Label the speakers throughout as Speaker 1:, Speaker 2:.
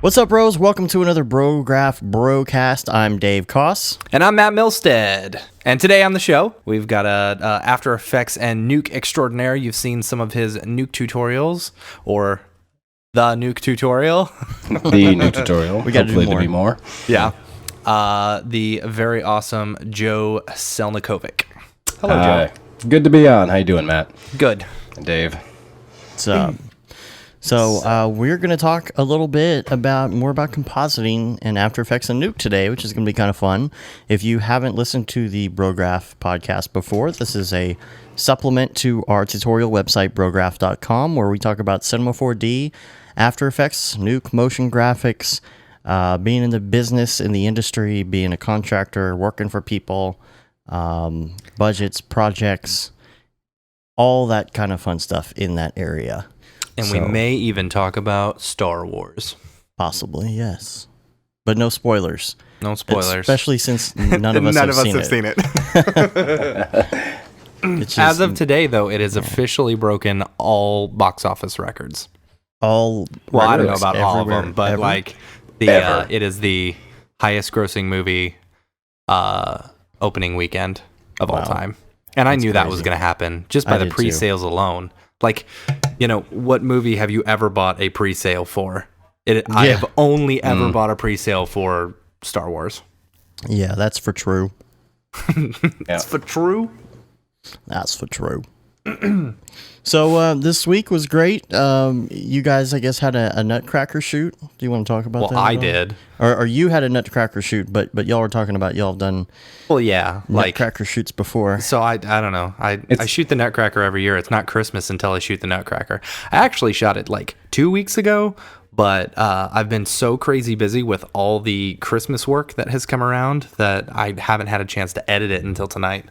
Speaker 1: What's up, bros? Welcome to another Brograph Brocast. I'm Dave Koss.
Speaker 2: And I'm Matt Milstead. And today on the show, we've got After Effects and Nuke Extraordinaire. You've seen some of his Nuke tutorials, or the Nuke tutorial.
Speaker 3: The Nuke tutorial.
Speaker 1: We got to do more.
Speaker 2: Yeah. The very awesome Joe Selnikovic. Hello,
Speaker 3: Hi.
Speaker 2: Joe.
Speaker 3: Good to be on. How you doing, Matt?
Speaker 2: Good.
Speaker 3: And Dave.
Speaker 1: What's up? So we're going to talk a little bit more about compositing in After Effects and Nuke today, which is going to be kind of fun. If you haven't listened to the Brograph podcast before, this is a supplement to our tutorial website, brograph.com, where we talk about Cinema 4D, After Effects, Nuke, motion graphics, being in the business, in the industry, being a contractor, working for people, budgets, projects, all that kind of fun stuff in that area.
Speaker 2: And we may even talk about Star Wars.
Speaker 1: Possibly, yes. But no spoilers.
Speaker 2: No spoilers.
Speaker 1: Especially since none of us have seen it.
Speaker 2: As of today, though, it has officially broken all box office records.
Speaker 1: All
Speaker 2: Well, I don't know about all of them, but it is the highest grossing movie opening weekend of all time. And I knew that was going to happen just by the pre-sales alone. Like, you know, what movie have you ever bought a pre-sale for? I have only ever bought a pre-sale for Star Wars.
Speaker 1: Yeah, that's for true.
Speaker 2: That's for true?
Speaker 1: That's for true. So this week was great. You guys, I guess, had a Nutcracker shoot. Do you want to talk about that?
Speaker 2: Well, I did.
Speaker 1: Or you had a Nutcracker shoot, but y'all were talking about y'all have done Nutcracker shoots before.
Speaker 2: So I don't know. I shoot the Nutcracker every year. It's not Christmas until I shoot the Nutcracker. I actually shot it like 2 weeks ago, but I've been so crazy busy with all the Christmas work that has come around that I haven't had a chance to edit it until tonight.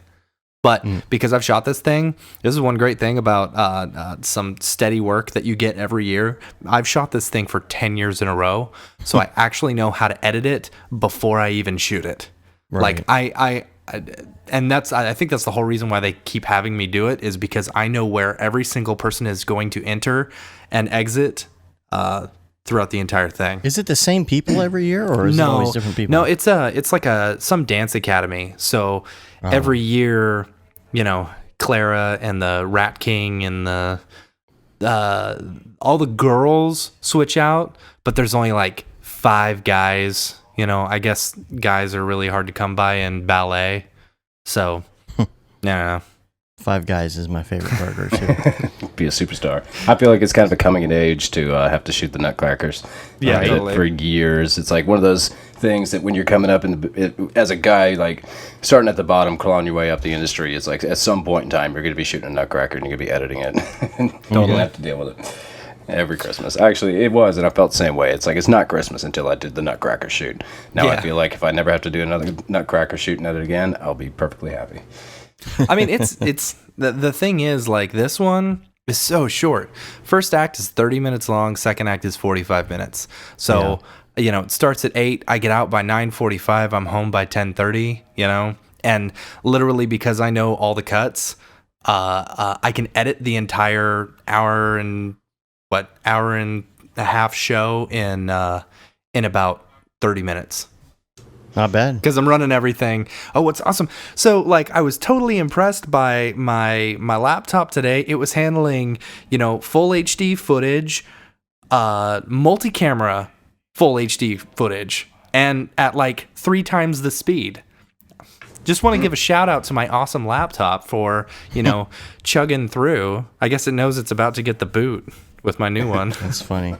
Speaker 2: But because I've shot this thing, this is one great thing about some steady work that you get every year. I've shot this thing for 10 years in a row, so I actually know how to edit it before I even shoot it. Right. Like I think that's the whole reason why they keep having me do it, is because I know where every single person is going to enter and exit throughout the entire thing.
Speaker 1: Is it the same people every year, or is it always different people?
Speaker 2: No, it's like some dance academy. So every year, you know, Clara and the Rat King and all the girls switch out, but there's only like 5 guys. You know, I guess guys are really hard to come by in ballet. So, yeah.
Speaker 1: 5 Guys is my favorite burger too.
Speaker 3: Be a superstar. I feel like it's kind of a coming of age to have to shoot the Nutcrackers.
Speaker 2: Yeah,
Speaker 3: I did it for years. It's like one of those things that when you're coming up as a guy, like starting at the bottom, clawing your way up the industry, it's like at some point in time you're going to be shooting a Nutcracker and you're going to be editing it. Don't have to deal with it every Christmas. Actually, it was, and I felt the same way. It's like it's not Christmas until I did the Nutcracker shoot. Now I feel like if I never have to do another Nutcracker shoot and edit again, I'll be perfectly happy.
Speaker 2: I mean, it's the thing is, like, this one is so short. First act is 30 minutes long. Second act is 45 minutes. So, you know, it starts at 8. I get out by 9:45. I'm home by 10:30, you know? And literally because I know all the cuts, I can edit the entire hour and a half show in about 30 minutes.
Speaker 1: Not bad.
Speaker 2: Because I'm running everything. Oh, what's awesome. So, like, I was totally impressed by my laptop today. It was handling, you know, full HD footage, multi-camera full HD footage, and at like 3 times the speed. Just want to give a shout out to my awesome laptop for, you know, chugging through. I guess it knows it's about to get the boot with my new one.
Speaker 1: That's funny.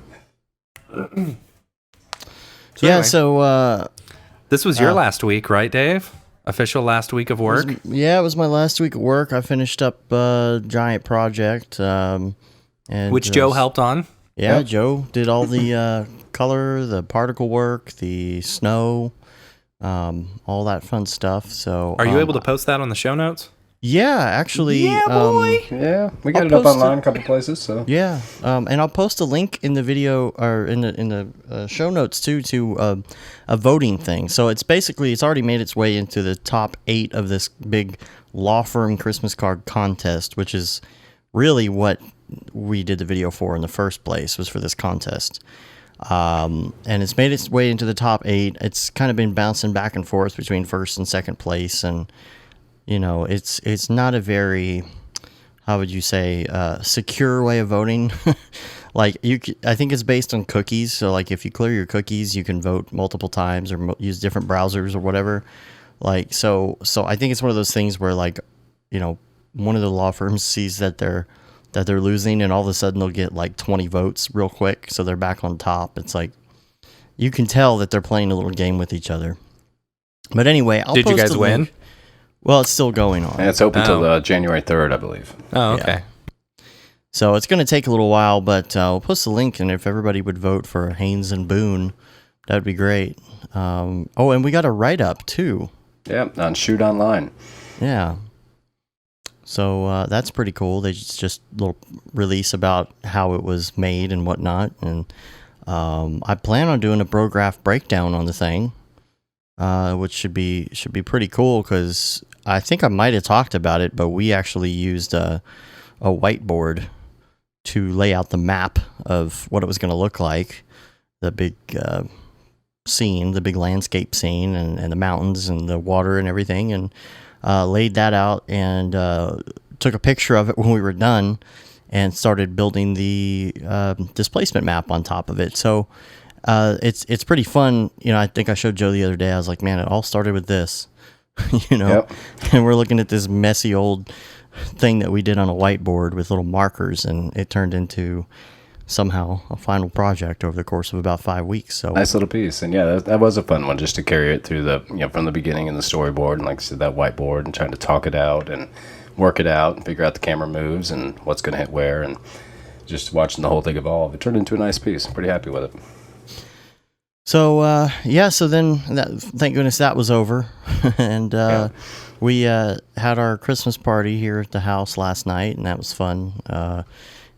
Speaker 1: So
Speaker 2: this was your last week, right, Dave? Official last week of work?
Speaker 1: It was my last week of work. I finished up a giant project.
Speaker 2: Which Joe helped on?
Speaker 1: Yeah, yep. Joe did all the color, the particle work, the snow, all that fun stuff. So,
Speaker 2: are you able to post that on the show notes?
Speaker 1: Yeah, actually.
Speaker 2: Yeah, boy.
Speaker 3: Yeah, we got it up online a couple places. So
Speaker 1: yeah, and I'll post a link in the video or in the show notes too to a voting thing. So it's already made its way into the top 8 of this big law firm Christmas card contest, which is really what we did the video for in the first place, was for this contest. And it's made its way into the top 8. It's kind of been bouncing back and forth between first and second place, and it's not a very, how would you say, secure way of voting. Like I think it's based on cookies. So like if you clear your cookies, you can vote multiple times or use different browsers or whatever. Like so I think it's one of those things where like one of the law firms sees that they're losing, and all of a sudden they'll get like 20 votes real quick, so they're back on top. It's like you can tell that they're playing a little game with each other. But anyway,
Speaker 2: Did you guys win?
Speaker 1: Well, it's still going on.
Speaker 3: And it's open till January 3rd, I believe.
Speaker 2: Oh, okay.
Speaker 1: Yeah. So it's going to take a little while, but we'll post the link, and if everybody would vote for Haynes and Boone, that would be great. And we got a write-up, too.
Speaker 3: Yeah, on Shoot Online.
Speaker 1: Yeah. So that's pretty cool. They just a little release about how it was made and whatnot. And I plan on doing a Brograph breakdown on the thing, which should be pretty cool, because I think I might have talked about it, but we actually used a whiteboard to lay out the map of what it was going to look like, the big scene, the big landscape scene, and the mountains and the water and everything, and laid that out and took a picture of it when we were done and started building the displacement map on top of it. So it's pretty fun. I think I showed Joe the other day. I was like, man, it all started with this,
Speaker 3: Yep.
Speaker 1: And we're looking at this messy old thing that we did on a whiteboard with little markers, and it turned into somehow a final project over the course of about 5 weeks. So
Speaker 3: nice little piece. And yeah, that was a fun one, just to carry it through from the beginning in the storyboard, and like I said, that whiteboard, and trying to talk it out and work it out and figure out the camera moves and what's going to hit where, and just watching the whole thing evolve. It turned into a nice piece. I'm pretty happy with it.
Speaker 1: So so then thank goodness that was over. And we had our Christmas party here at the house last night, and that was fun.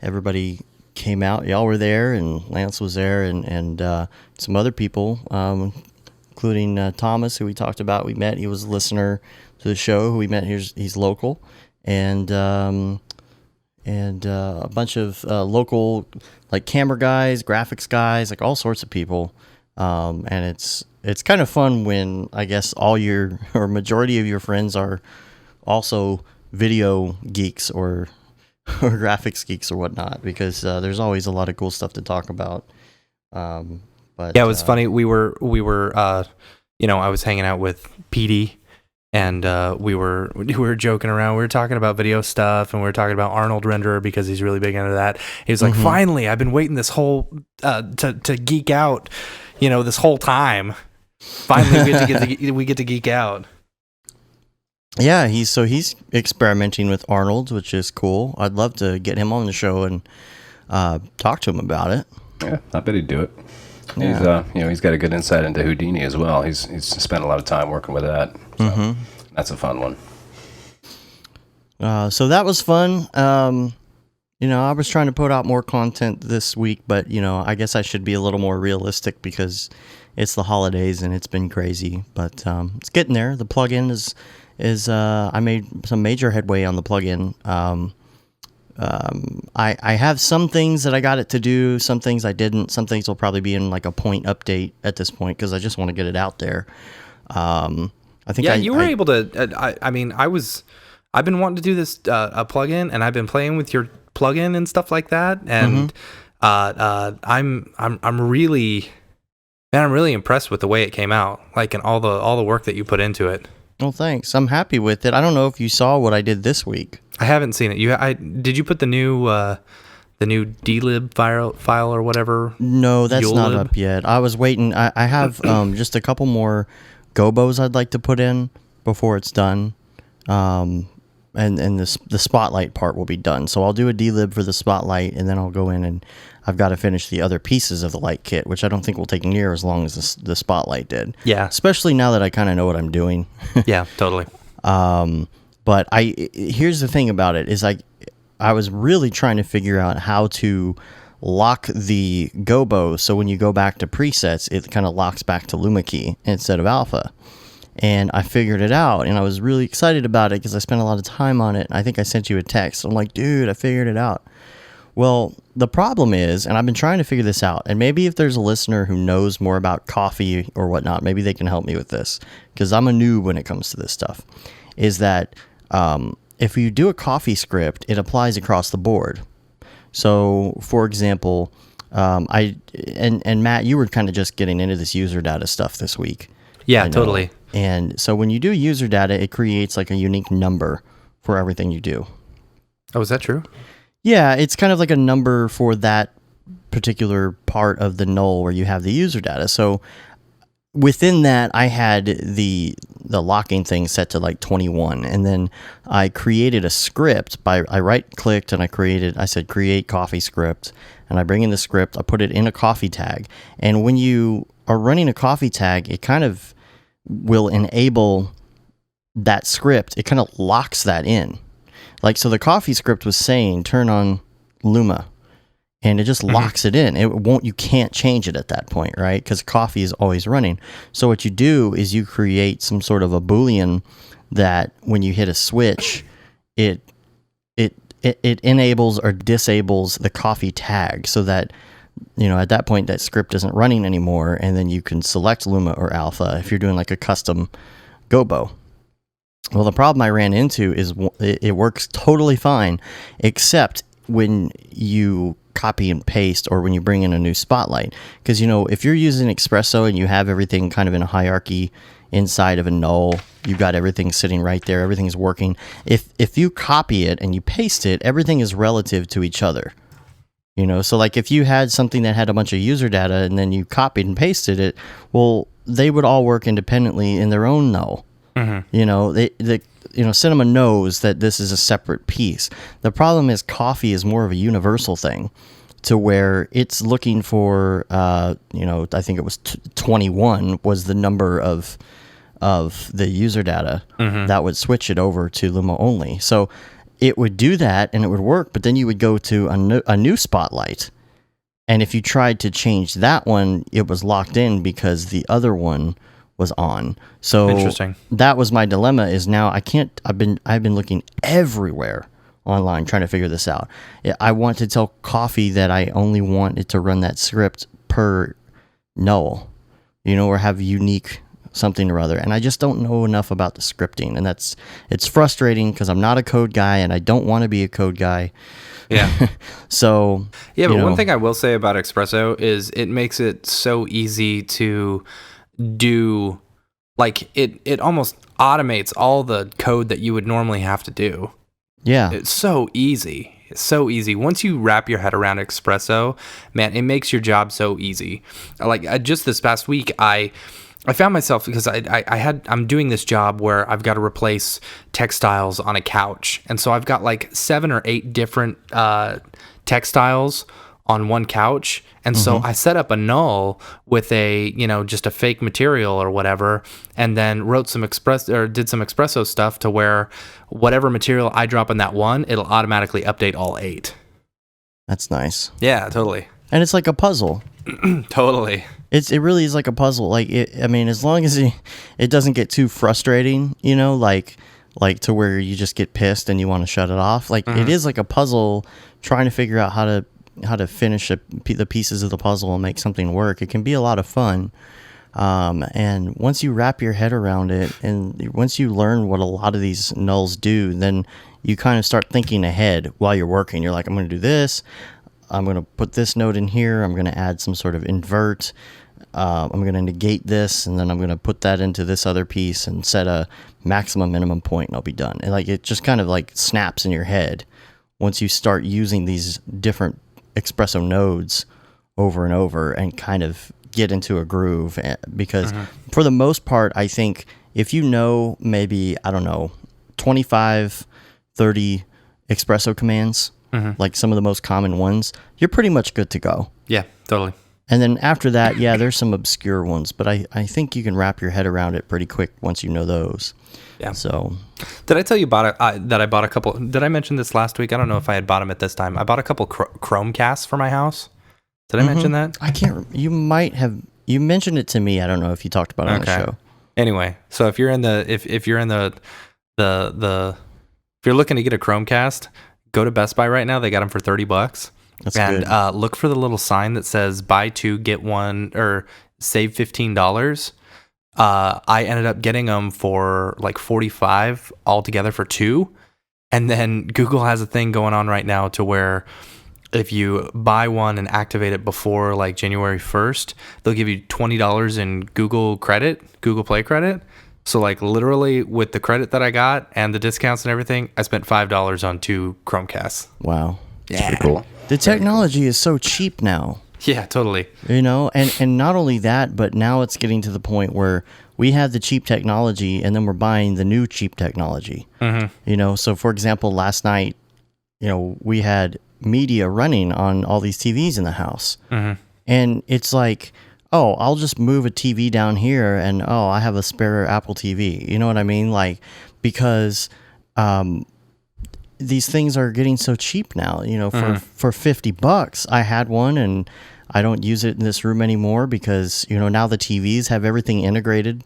Speaker 1: Everybody came out. Y'all were there, and Lance was there, and some other people, including Thomas, who we talked about. We met. He was a listener to the show, who we met. He's local, and a bunch of local, like, camera guys, graphics guys, like all sorts of people. And it's kind of fun when, I guess, all your, or majority of your friends are also video geeks or graphics geeks or whatnot, because there's always a lot of cool stuff to talk about. But
Speaker 2: yeah, it was funny. We were I was hanging out with PD, and we were joking around. We were talking about video stuff, and we were talking about Arnold Renderer, because he's really big into that. He was like, finally, I've been waiting this whole to geek out, this whole time. Finally, we get to geek out.
Speaker 1: Yeah, he's experimenting with Arnold, which is cool. I'd love to get him on the show and talk to him about it.
Speaker 3: Yeah, I bet he'd do it.
Speaker 1: Yeah.
Speaker 3: He's got a good insight into Houdini as well. He's spent a lot of time working with that. So that's a fun one.
Speaker 1: So that was fun. I was trying to put out more content this week, but I guess I should be a little more realistic, because it's the holidays and it's been crazy. But it's getting there. The plugin is I made some major headway on the plugin. I have some things that I got it to do, some things I didn't. Some things will probably be in like a point update at this point, because I just want to get it out there. I think
Speaker 2: you were able to. I've been wanting to do this a plugin, and I've been playing with your plugin and stuff like that, and I'm really impressed with the way it came out, like, and all the work that you put into it.
Speaker 1: Well, thanks. I'm happy with it. I don't know if you saw what I did this week.
Speaker 2: I haven't seen it. Did you put the new dlib file or whatever?
Speaker 1: No, that's not
Speaker 2: Ulib?
Speaker 1: up yet. I was waiting. I have just a couple more gobos I'd like to put in before it's done. And the spotlight part will be done. So I'll do a dlib for the spotlight, and then I'll go in and I've got to finish the other pieces of the light kit, which I don't think will take near as long as the spotlight did.
Speaker 2: Yeah.
Speaker 1: Especially now that I kind of know what I'm doing.
Speaker 2: Yeah, totally.
Speaker 1: But here's the thing about it is I was really trying to figure out how to lock the gobo, so when you go back to presets, it kind of locks back to LumaKey instead of alpha. And I figured it out, and I was really excited about it because I spent a lot of time on it. I think I sent you a text. I'm like, dude, I figured it out. Well, the problem is, and I've been trying to figure this out, and maybe if there's a listener who knows more about coffee or whatnot, maybe they can help me with this, because I'm a noob when it comes to this stuff, is that if you do a coffee script, it applies across the board. So, for example, and Matt, you were kind of just getting into this user data stuff this week.
Speaker 2: Yeah, totally.
Speaker 1: And so when you do user data, it creates like a unique number for everything you do.
Speaker 2: Oh, is that true?
Speaker 1: Yeah, it's kind of like a number for that particular part of the null where you have the user data. So within that, I had the locking thing set to like 21, and then I created a script I right-clicked and I said create coffee script, and I bring in the script, I put it in a coffee tag, and when you are running a coffee tag, it kind of will enable that script. It kind of locks that in. Like, so the coffee script was saying turn on Luma, and it just locks it in. You can't change it at that point, right? Because coffee is always running. So what you do is you create some sort of a Boolean that when you hit a switch, it enables or disables the coffee tag, so that, you know, at that point that script isn't running anymore, and then you can select Luma or Alpha if you're doing like a custom gobo. Well, the problem I ran into is it works totally fine, except when you copy and paste or when you bring in a new spotlight. Because, you know, if you're using Espresso and you have everything kind of in a hierarchy inside of a null, you've got everything sitting right there, everything's working. If you copy it and you paste it, everything is relative to each other. You know, so like if you had something that had a bunch of user data and then you copied and pasted it, well, they would all work independently in their own null. You know, Cinema knows that this is a separate piece. The problem is coffee is more of a universal thing, to where it's looking for, I think it was 21 was the number of the user data that would switch it over to Luma only. So it would do that and it would work, but then you would go to a new spotlight. And if you tried to change that one, it was locked in because the other one was on. So
Speaker 2: interesting. That
Speaker 1: was my dilemma, is now I can't, I've been looking everywhere online trying to figure this out. I want to tell Coffee that I only want it to run that script per null, or have unique something or other. And I just don't know enough about the scripting. And it's frustrating because I'm not a code guy and I don't want to be a code guy.
Speaker 2: Yeah.
Speaker 1: So,
Speaker 2: yeah, but one thing I will say about Espresso is it makes it so easy to do, like it almost automates all the code that you would normally have to do.
Speaker 1: Yeah.
Speaker 2: It's so easy. It's so easy. Once you wrap your head around Espresso, man, it makes your job so easy. Like just this past week, I found myself, because I'm doing this job where I've got to replace textiles on a couch. And so I've got like 7 or 8 different textiles on one couch. And so I set up a null with just a fake material or whatever, and then did some Espresso stuff to where whatever material I drop in that one, it'll automatically update all 8.
Speaker 1: That's nice.
Speaker 2: Yeah, totally.
Speaker 1: And it's like a puzzle.
Speaker 2: Totally.
Speaker 1: It really is like a puzzle. Like as long as it doesn't get too frustrating, like to where you just get pissed and you want to shut it off. Like it is like a puzzle, trying to figure out how to finish the pieces of the puzzle and make something work. It can be a lot of fun. And once you wrap your head around it, and once you learn what a lot of these nulls do, then you kind of start thinking ahead while you're working. You're like, I'm going to do this. I'm going to put this node in here. I'm going to add some sort of invert. I'm going to negate this, and then I'm going to put that into this other piece and set a maximum minimum point, and I'll be done. And it just kind of like snaps in your head once you start using these different Espresso nodes over and over and kind of get into a groove. Because for the most part, I think if you know maybe, 25, 30 Espresso commands, like some of the most common ones, you're pretty much good to go.
Speaker 2: Yeah, totally.
Speaker 1: And then after that, there's some obscure ones, but I think you can wrap your head around it pretty quick once you know those.
Speaker 2: Yeah.
Speaker 1: So,
Speaker 2: did I tell you that I bought a couple? Did I mention this last week? I don't know if I had bought them at this time. I bought a couple Chromecasts for my house. Did I mention that?
Speaker 1: I can't. You might have. You mentioned it to me. I don't know if you talked about it on the show.
Speaker 2: Anyway, so if you're in the if you're looking to get a Chromecast, go to Best Buy right now. They got them for $30.
Speaker 1: That's
Speaker 2: and
Speaker 1: good.
Speaker 2: look for the little sign that says buy two, get one, or save $15. I ended up getting them for like 45 altogether for two. And then Google has a thing going on right now to where if you buy one and activate it before like January 1st, they'll give you $20 in Google Play credit. So like literally with the credit that I got and the discounts and everything, I spent $5 on two Chromecasts.
Speaker 1: Wow.
Speaker 3: Yeah. Pretty cool.
Speaker 1: The technology is so cheap now.
Speaker 2: Yeah, totally.
Speaker 1: You know, and not only that, but now it's getting to the point where we have the cheap technology and then we're buying the new cheap technology.
Speaker 2: Mm-hmm.
Speaker 1: You know, so for example, last night, you know, we had media running on all these TVs in the house.
Speaker 2: Mm-hmm.
Speaker 1: And it's like, oh, I'll just move a TV down here and, oh, I have a spare Apple TV. You know what I mean? Like, because these things are getting so cheap now, you know, for $50, I had one and I don't use it in this room anymore because, you know, now the TVs have everything integrated.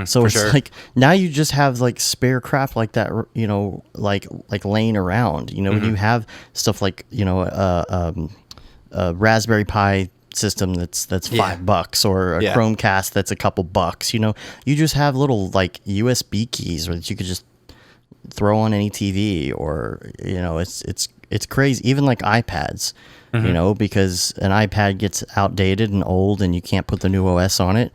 Speaker 1: So it's like now you just have like spare crap like that, you know, like laying around, you know, when you have stuff like, you know, a Raspberry Pi system that's $5 or a Chromecast that's a couple bucks, you know, you just have little like USB keys that you could just throw on any TV or, you know, it's crazy. Even like iPads, you know, because an iPad gets outdated and old and you can't put the new OS on it,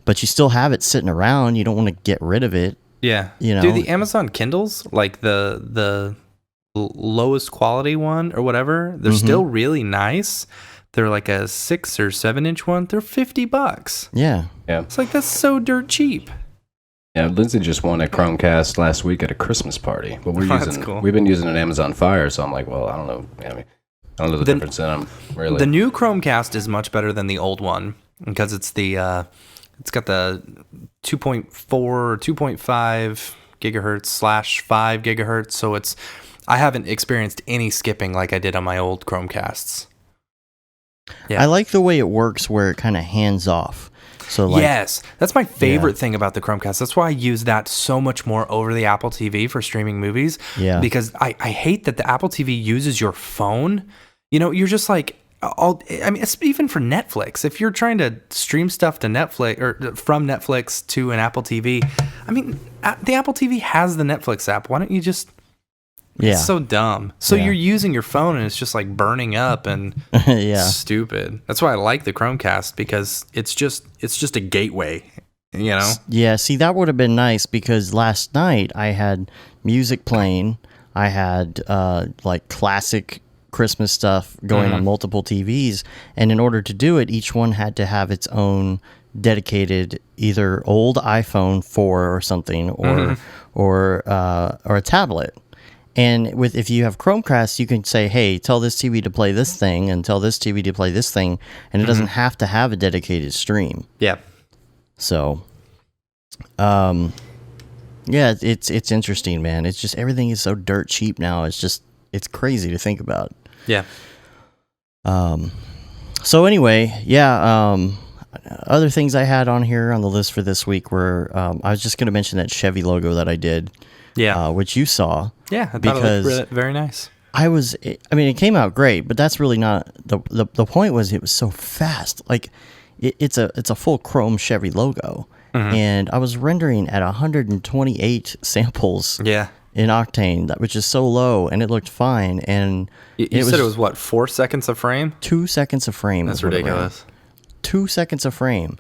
Speaker 1: but you still have it sitting around. You don't want to get rid of it.
Speaker 2: Yeah.
Speaker 1: You know,
Speaker 2: do the Amazon Kindles, like the lowest quality one or whatever, they're still really nice. They're like a 6 or 7 inch one. They're $50.
Speaker 1: Yeah.
Speaker 3: Yeah.
Speaker 2: It's like, that's so dirt cheap.
Speaker 3: Yeah, Lindsay just won a Chromecast last week at a Christmas party. But
Speaker 2: That's cool.
Speaker 3: We've been using an Amazon Fire, so I'm like, well, I don't know. I mean, I don't know the difference in them, really.
Speaker 2: The new Chromecast is much better than the old one because it's it's got the 2.4 or 2.5 gigahertz / 5 gigahertz. So I haven't experienced any skipping like I did on my old Chromecasts. Yeah.
Speaker 1: I like the way it works where it kind of hands off. So like,
Speaker 2: yes, that's my favorite thing about the Chromecast. That's why I use that so much more over the Apple TV for streaming movies.
Speaker 1: Yeah.
Speaker 2: Because I hate that the Apple TV uses your phone. You know, you're just like, I mean, it's even for Netflix. If you're trying to stream stuff to Netflix or from Netflix to an Apple TV, I mean, the Apple TV has the Netflix app. Why don't you just...
Speaker 1: Yeah.
Speaker 2: It's so dumb. So you're using your phone and it's just like burning up and stupid. That's why I like the Chromecast because it's just a gateway, you know?
Speaker 1: Yeah, see, that would have been nice because last night I had music playing. I had like classic Christmas stuff going on multiple TVs. And in order to do it, each one had to have its own dedicated either old iPhone 4 or something or a tablet. And if you have Chromecast, you can say, hey, tell this TV to play this thing and tell this TV to play this thing. And it doesn't have to have a dedicated stream.
Speaker 2: Yeah.
Speaker 1: So, yeah, it's interesting, man. It's just everything is so dirt cheap now. It's crazy to think about.
Speaker 2: Yeah.
Speaker 1: So anyway, yeah, other things I had on here on the list for this week were, I was just going to mention that Chevy logo that I did.
Speaker 2: Yeah.
Speaker 1: Which you saw.
Speaker 2: Yeah, I thought it looked very nice.
Speaker 1: I mean, it came out great, but that's really not the point. Was it was so fast? Like, it's a full chrome Chevy logo, and I was rendering at 128 samples.
Speaker 2: Yeah.
Speaker 1: In Octane, which is so low, and it looked fine. And
Speaker 2: you said it was what, 4 seconds a frame?
Speaker 1: 2 seconds a frame.
Speaker 2: That's ridiculous.
Speaker 1: 2 seconds a frame.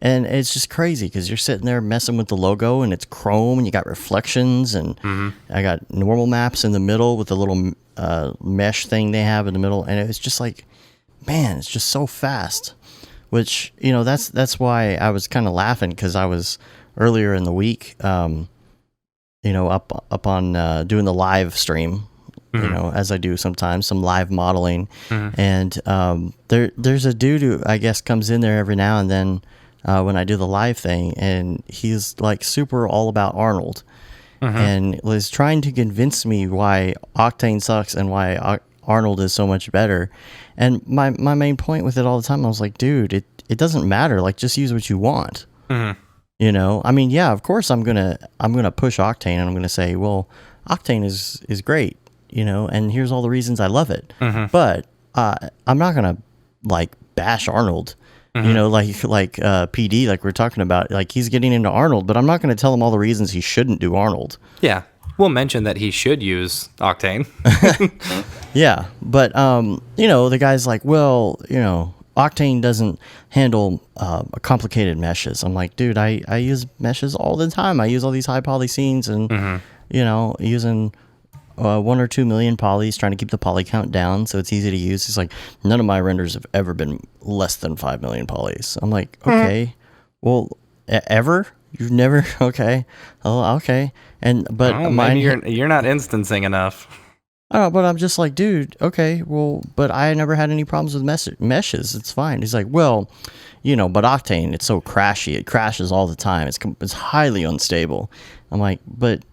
Speaker 1: And it's just crazy because you're sitting there messing with the logo and it's chrome and you got reflections and I got normal maps in the middle with the little mesh thing they have in the middle. And it's just like, man, it's just so fast, which, you know, that's why I was kind of laughing because I was earlier in the week, you know, up on doing the live stream, you know, as I do sometimes, some live modeling. And there's a dude who I guess comes in there every now and then when I do the live thing, and he's like super all about Arnold, and was trying to convince me why Octane sucks and why Arnold is so much better. And my main point with it all the time, I was like, dude, it doesn't matter. Like, just use what you want. You know, I mean, yeah, of course I'm gonna push Octane and I'm gonna say, well, Octane is great, you know, and here's all the reasons I love it. But I'm not gonna like bash Arnold. Like PD, like we're talking about, like he's getting into Arnold, but I'm not going to tell him all the reasons he shouldn't do Arnold.
Speaker 2: Yeah, we'll mention that he should use Octane.
Speaker 1: Yeah, but the guy's like, well, Octane doesn't handle complicated meshes. I'm like, dude, I use meshes all the time. I use all these high poly scenes and using 1 or 2 million polys, trying to keep the poly count down so it's easy to use. He's like, none of my renders have ever been less than 5 million polys. I'm like, okay, well, ever? You've never? Okay, oh, okay. But
Speaker 2: maybe you're not instancing enough.
Speaker 1: Oh, but I'm just like, dude, okay, well, but I never had any problems with meshes. It's fine. He's like, well, but Octane, it's so crashy. It crashes all the time. It's highly unstable. I'm like, but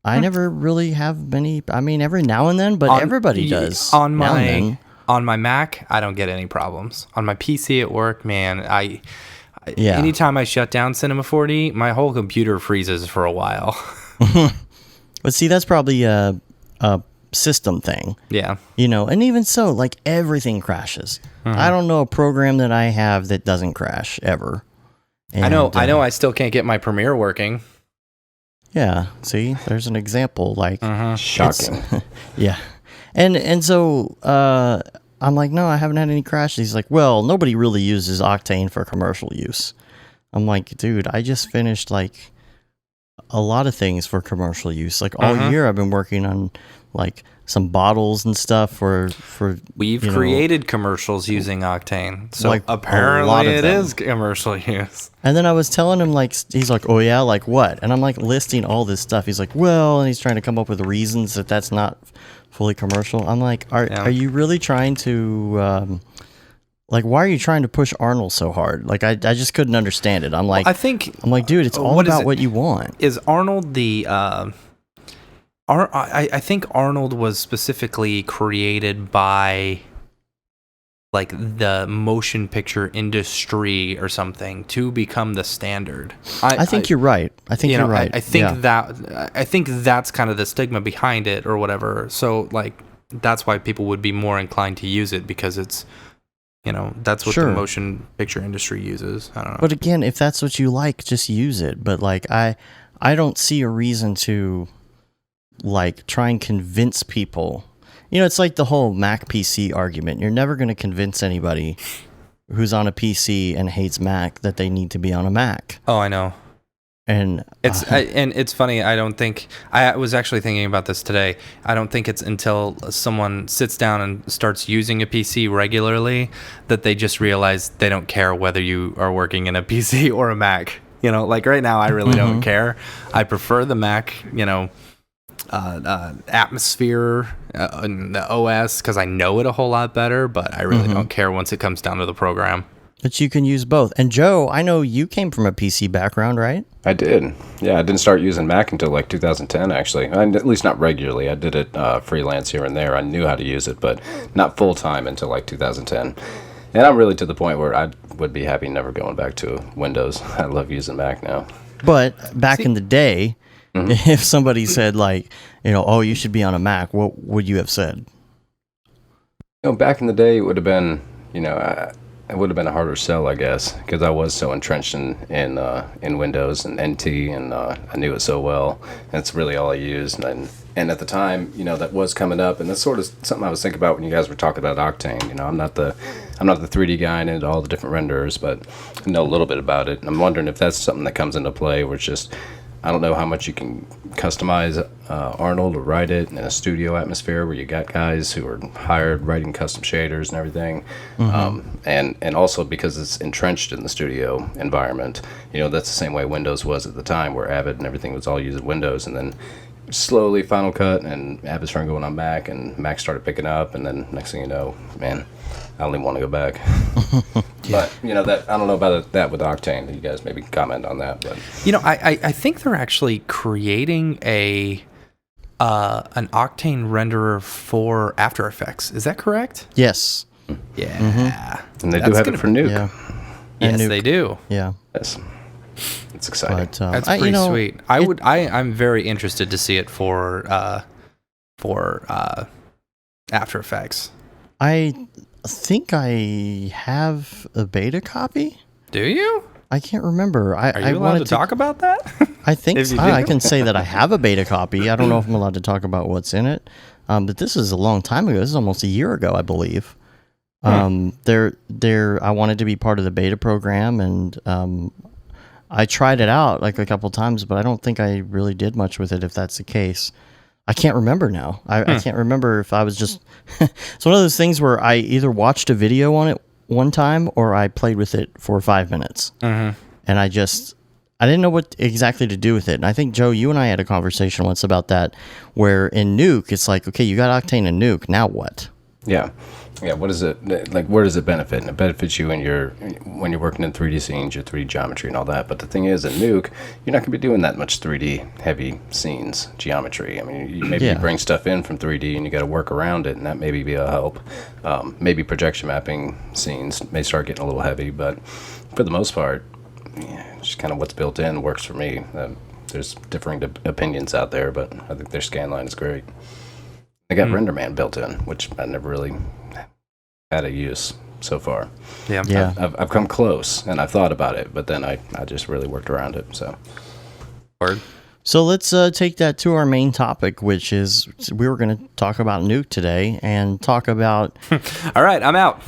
Speaker 1: I never really have many. I mean, every now and then, but everybody does.
Speaker 2: On my Mac, I don't get any problems. On my PC at work, man, anytime I shut down Cinema 4D, my whole computer freezes for a while.
Speaker 1: But see, that's probably a system thing.
Speaker 2: Yeah.
Speaker 1: And even so, like everything crashes. I don't know a program that I have that doesn't crash ever. And,
Speaker 2: I know I still can't get my Premiere working.
Speaker 1: Yeah, see, there's an example. Like,
Speaker 3: shocking.
Speaker 1: Yeah, and so I'm like, no, I haven't had any crashes. He's like, well, nobody really uses Octane for commercial use. I'm like, dude, I just finished like a lot of things for commercial use. Like all year, I've been working on like some bottles and stuff for
Speaker 2: we've created commercials using Octane, so
Speaker 1: like
Speaker 2: apparently it is commercial use.
Speaker 1: And then I was telling him, like, he's like, oh yeah, like what? And I'm like listing all this stuff. He's like, well, and he's trying to come up with reasons that's not fully commercial. I'm like, are you really trying to like, why are you trying to push Arnold so hard? Like, I just couldn't understand it. I'm like, I'm like, dude, it's all about what you want.
Speaker 2: Is Arnold the I think Arnold was specifically created by like the motion picture industry or something to become the standard.
Speaker 1: I think you're right. I think you're right.
Speaker 2: I think that's kind of the stigma behind it or whatever. So like that's why people would be more inclined to use it, because it's that's what the motion picture industry uses. I don't know.
Speaker 1: But again, if that's what you like, just use it. But like I don't see a reason to like try and convince people. It's like the whole Mac PC argument. You're never going to convince anybody who's on a PC and hates Mac that they need to be on a Mac.
Speaker 2: Oh, I know.
Speaker 1: And
Speaker 2: it's funny. I don't think I was actually thinking about this today. I don't think it's until someone sits down and starts using a PC regularly that they just realize they don't care whether you are working in a PC or a Mac. Like right now, I really don't care. I prefer the Mac. Atmosphere and the OS, because I know it a whole lot better, but I really don't care once it comes down to the program.
Speaker 1: But you can use both. And Joe, I know you came from a PC background, right?
Speaker 3: I did. Yeah, I didn't start using Mac until like 2010, actually. At least not regularly. I did it freelance here and there. I knew how to use it, but not full-time until like 2010. And I'm really to the point where I would be happy never going back to Windows. I love using Mac now.
Speaker 1: But back in the day, if somebody said like, oh, you should be on a Mac, what would you have said?
Speaker 3: Back in the day, it would have been, it would have been a harder sell, I guess, because I was so entrenched in Windows and NT, and I knew it so well. And it's really all I used. And at the time, that was coming up, and that's sort of something I was thinking about when you guys were talking about Octane. I'm not the 3D guy and into all the different renderers, but I know a little bit about it. And I'm wondering if that's something that comes into play, where it's just, I don't know how much you can customize Arnold or write it in a studio atmosphere where you got guys who are hired writing custom shaders and everything. And also because it's entrenched in the studio environment. That's the same way Windows was at the time, where Avid and everything was all using Windows, and then slowly Final Cut and Avid started going on Mac, and Mac started picking up, and then next thing you know, man, I don't even want to go back. But that I don't know about that with Octane. You guys maybe comment on that. But
Speaker 2: I think they're actually creating an Octane renderer for After Effects. Is that correct?
Speaker 1: Yes.
Speaker 2: Yeah.
Speaker 3: And they do have it for Nuke.
Speaker 1: Yeah.
Speaker 2: Yes,
Speaker 1: Nuke.
Speaker 2: they do.
Speaker 3: Yeah. Yes. It's exciting.
Speaker 1: But,
Speaker 2: that's pretty sweet. I'm very interested to see it for After Effects.
Speaker 1: I think I have a beta copy.
Speaker 2: Do you?
Speaker 1: I can't remember.
Speaker 2: Are you allowed to talk about that?
Speaker 1: I think
Speaker 2: If
Speaker 1: so.
Speaker 2: you
Speaker 1: I
Speaker 2: do.
Speaker 1: can say that I have a beta copy. I don't know if I'm allowed to talk about what's in it. But this is a long time ago. This is almost a year ago, I believe. I wanted to be part of the beta program, and I tried it out like a couple times, but I don't think I really did much with it. If that's the case, I can't remember now. I can't remember if I was just. It's one of those things where I either watched a video on it one time or I played with it for 5 minutes, and I didn't know what exactly to do with it. And I think, Joe, you and I had a conversation once about that, where in Nuke, it's like, okay, you got Octane and Nuke, now what?
Speaker 3: Yeah. Yeah, what is it, like, where does it benefit? And it benefits you when you're working in 3D scenes, your 3D geometry and all that. But the thing is, in Nuke, you're not going to be doing that much 3D heavy scenes, geometry. I mean, you bring stuff in from 3D and you got to work around it, and that maybe be a help. Maybe projection mapping scenes may start getting a little heavy, but for the most part, just kind of what's built in works for me. There's differing opinions out there, but I think their scanline is great. They got RenderMan built in, which I never really had a use so far.
Speaker 2: Yeah.
Speaker 3: I've come close, and I've thought about it, but then I just really worked around it.
Speaker 1: So let's take that to our main topic, which is we were going to talk about Nuke today and talk about...
Speaker 2: All right, I'm out.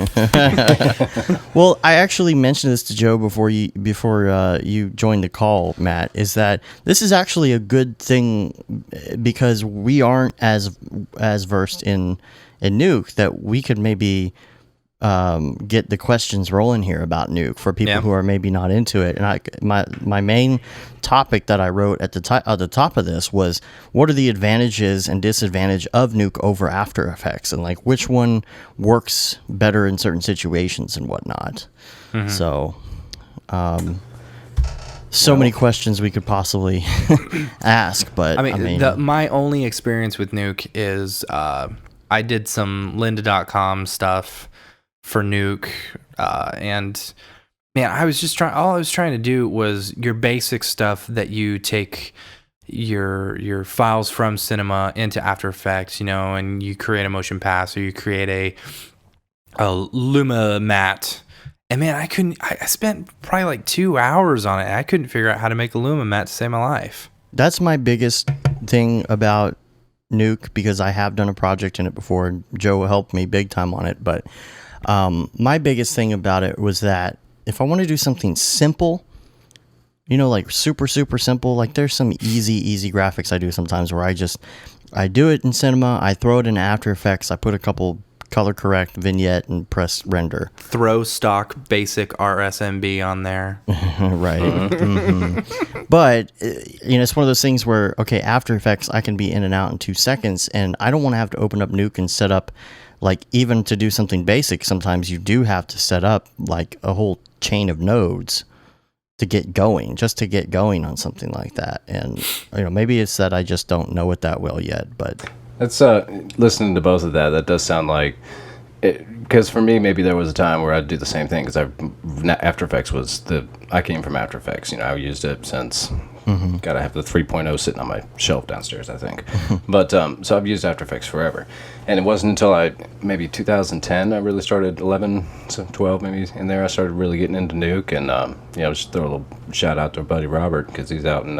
Speaker 1: Well, I actually mentioned this to Joe before you joined the call, Matt, is that this is actually a good thing because we aren't as versed in Nuke, that we could maybe get the questions rolling here about Nuke for people who are maybe not into it. And my main topic that I wrote at the top of this was, what are the advantages and disadvantage of Nuke over After Effects, and like which one works better in certain situations and whatnot. So many questions we could possibly ask, but I mean
Speaker 2: my only experience with Nuke is I did some lynda.com stuff for Nuke, and man, all I was trying to do was your basic stuff that you take your files from Cinema into After Effects, and you create a motion pass or you create a Luma matte. And man, I spent probably like 2 hours on it. I couldn't figure out how to make a Luma matte to save my life.
Speaker 1: That's my biggest thing about Nuke, because I have done a project in it before, and Joe helped me big time on it. But my biggest thing about it was that if I want to do something simple, like super, super simple, like there's some easy graphics I do sometimes where I do it in Cinema, I throw it in After Effects, I put a couple color correct vignette and press render.
Speaker 2: Throw stock basic RSMB on there.
Speaker 1: Right. But, it's one of those things where, okay, After Effects, I can be in and out in 2 seconds, and I don't want to have to open up Nuke and set up, like, even to do something basic, sometimes you do have to set up, like, a whole chain of nodes to get going on something like that. And, maybe it's that I just don't know it that well yet, but...
Speaker 3: That's listening to both of that does sound like it, because for me maybe there was a time where I'd do the same thing, because After Effects I came from After Effects. I used it since gotta have the 3.0 sitting on my shelf downstairs, I think. But so I've used After Effects forever, and it wasn't until maybe 2010 I really started 11, so 12 maybe in there, I started really getting into Nuke. And just throw a little shout out to our buddy Robert, because he's out in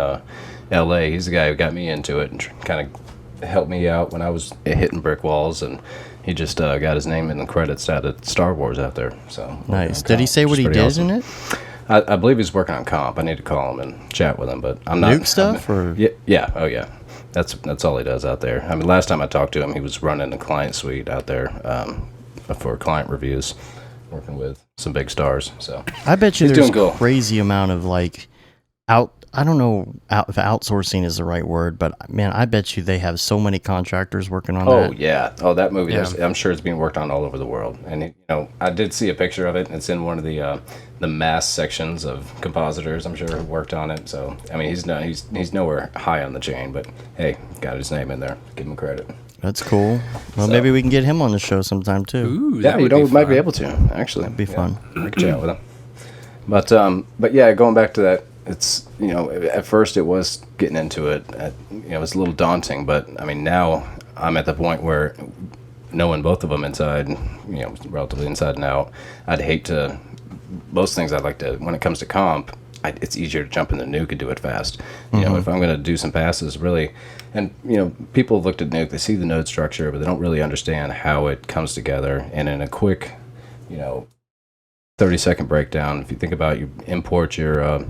Speaker 3: LA. He's the guy who got me into it and kind of helped me out when I was hitting brick walls, and he just got his name in the credits out at Star Wars out there. So
Speaker 1: nice. Did he say what he did awesome. In it?
Speaker 3: I believe he's working on comp. I need to call him and chat with him, but I'm not
Speaker 1: Nuke stuff. Or
Speaker 3: yeah, oh yeah, that's all he does out there. I mean, last time I talked to him, he was running the client suite out there for client reviews, working with some big stars. So
Speaker 1: I bet you there's a crazy amount of I don't know if outsourcing is the right word, but man, I bet you they have so many contractors working on that.
Speaker 3: Oh yeah, that movie. Yeah. I'm sure it's being worked on all over the world. And I did see a picture of it, and it's in one of the mass sections of compositors, I'm sure, who worked on it. So I mean, he's nowhere high on the chain, but hey, got his name in there. Give him credit.
Speaker 1: That's cool. Well, maybe we can get him on the show sometime too.
Speaker 2: Ooh,
Speaker 3: yeah, we might be able to actually.
Speaker 1: That'd be fun.
Speaker 3: We could chat with him. But yeah, going back to that. It's, at first it was getting into it. It was a little daunting, but I mean, now I'm at the point where knowing both of them inside, relatively inside and out, I'd hate to. Most things I'd like to, when it comes to comp, it's easier to jump in the nuke and do it fast. If I'm going to do some passes, really, and people have looked at nuke, they see the node structure, but they don't really understand how it comes together. And in a quick, 30-second breakdown, if you think about, you import your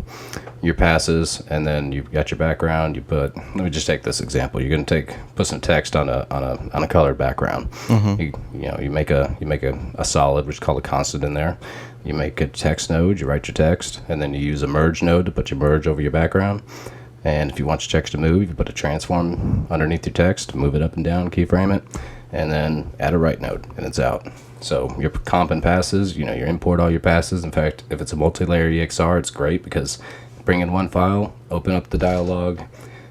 Speaker 3: passes, and then you've got your background. Let me just take this example. You're going to put some text on a colored background. You make a solid, which is called a constant, in there. You make a text node, you write your text, and then you use a merge node to put your merge over your background. And if you want your text to move, you put a transform underneath your text, move it up and down, keyframe it, and then add a write node, and it's out. So your comp and passes, you import all your passes. In fact, if it's a multi-layer EXR, it's great because bring in one file, open up the dialog,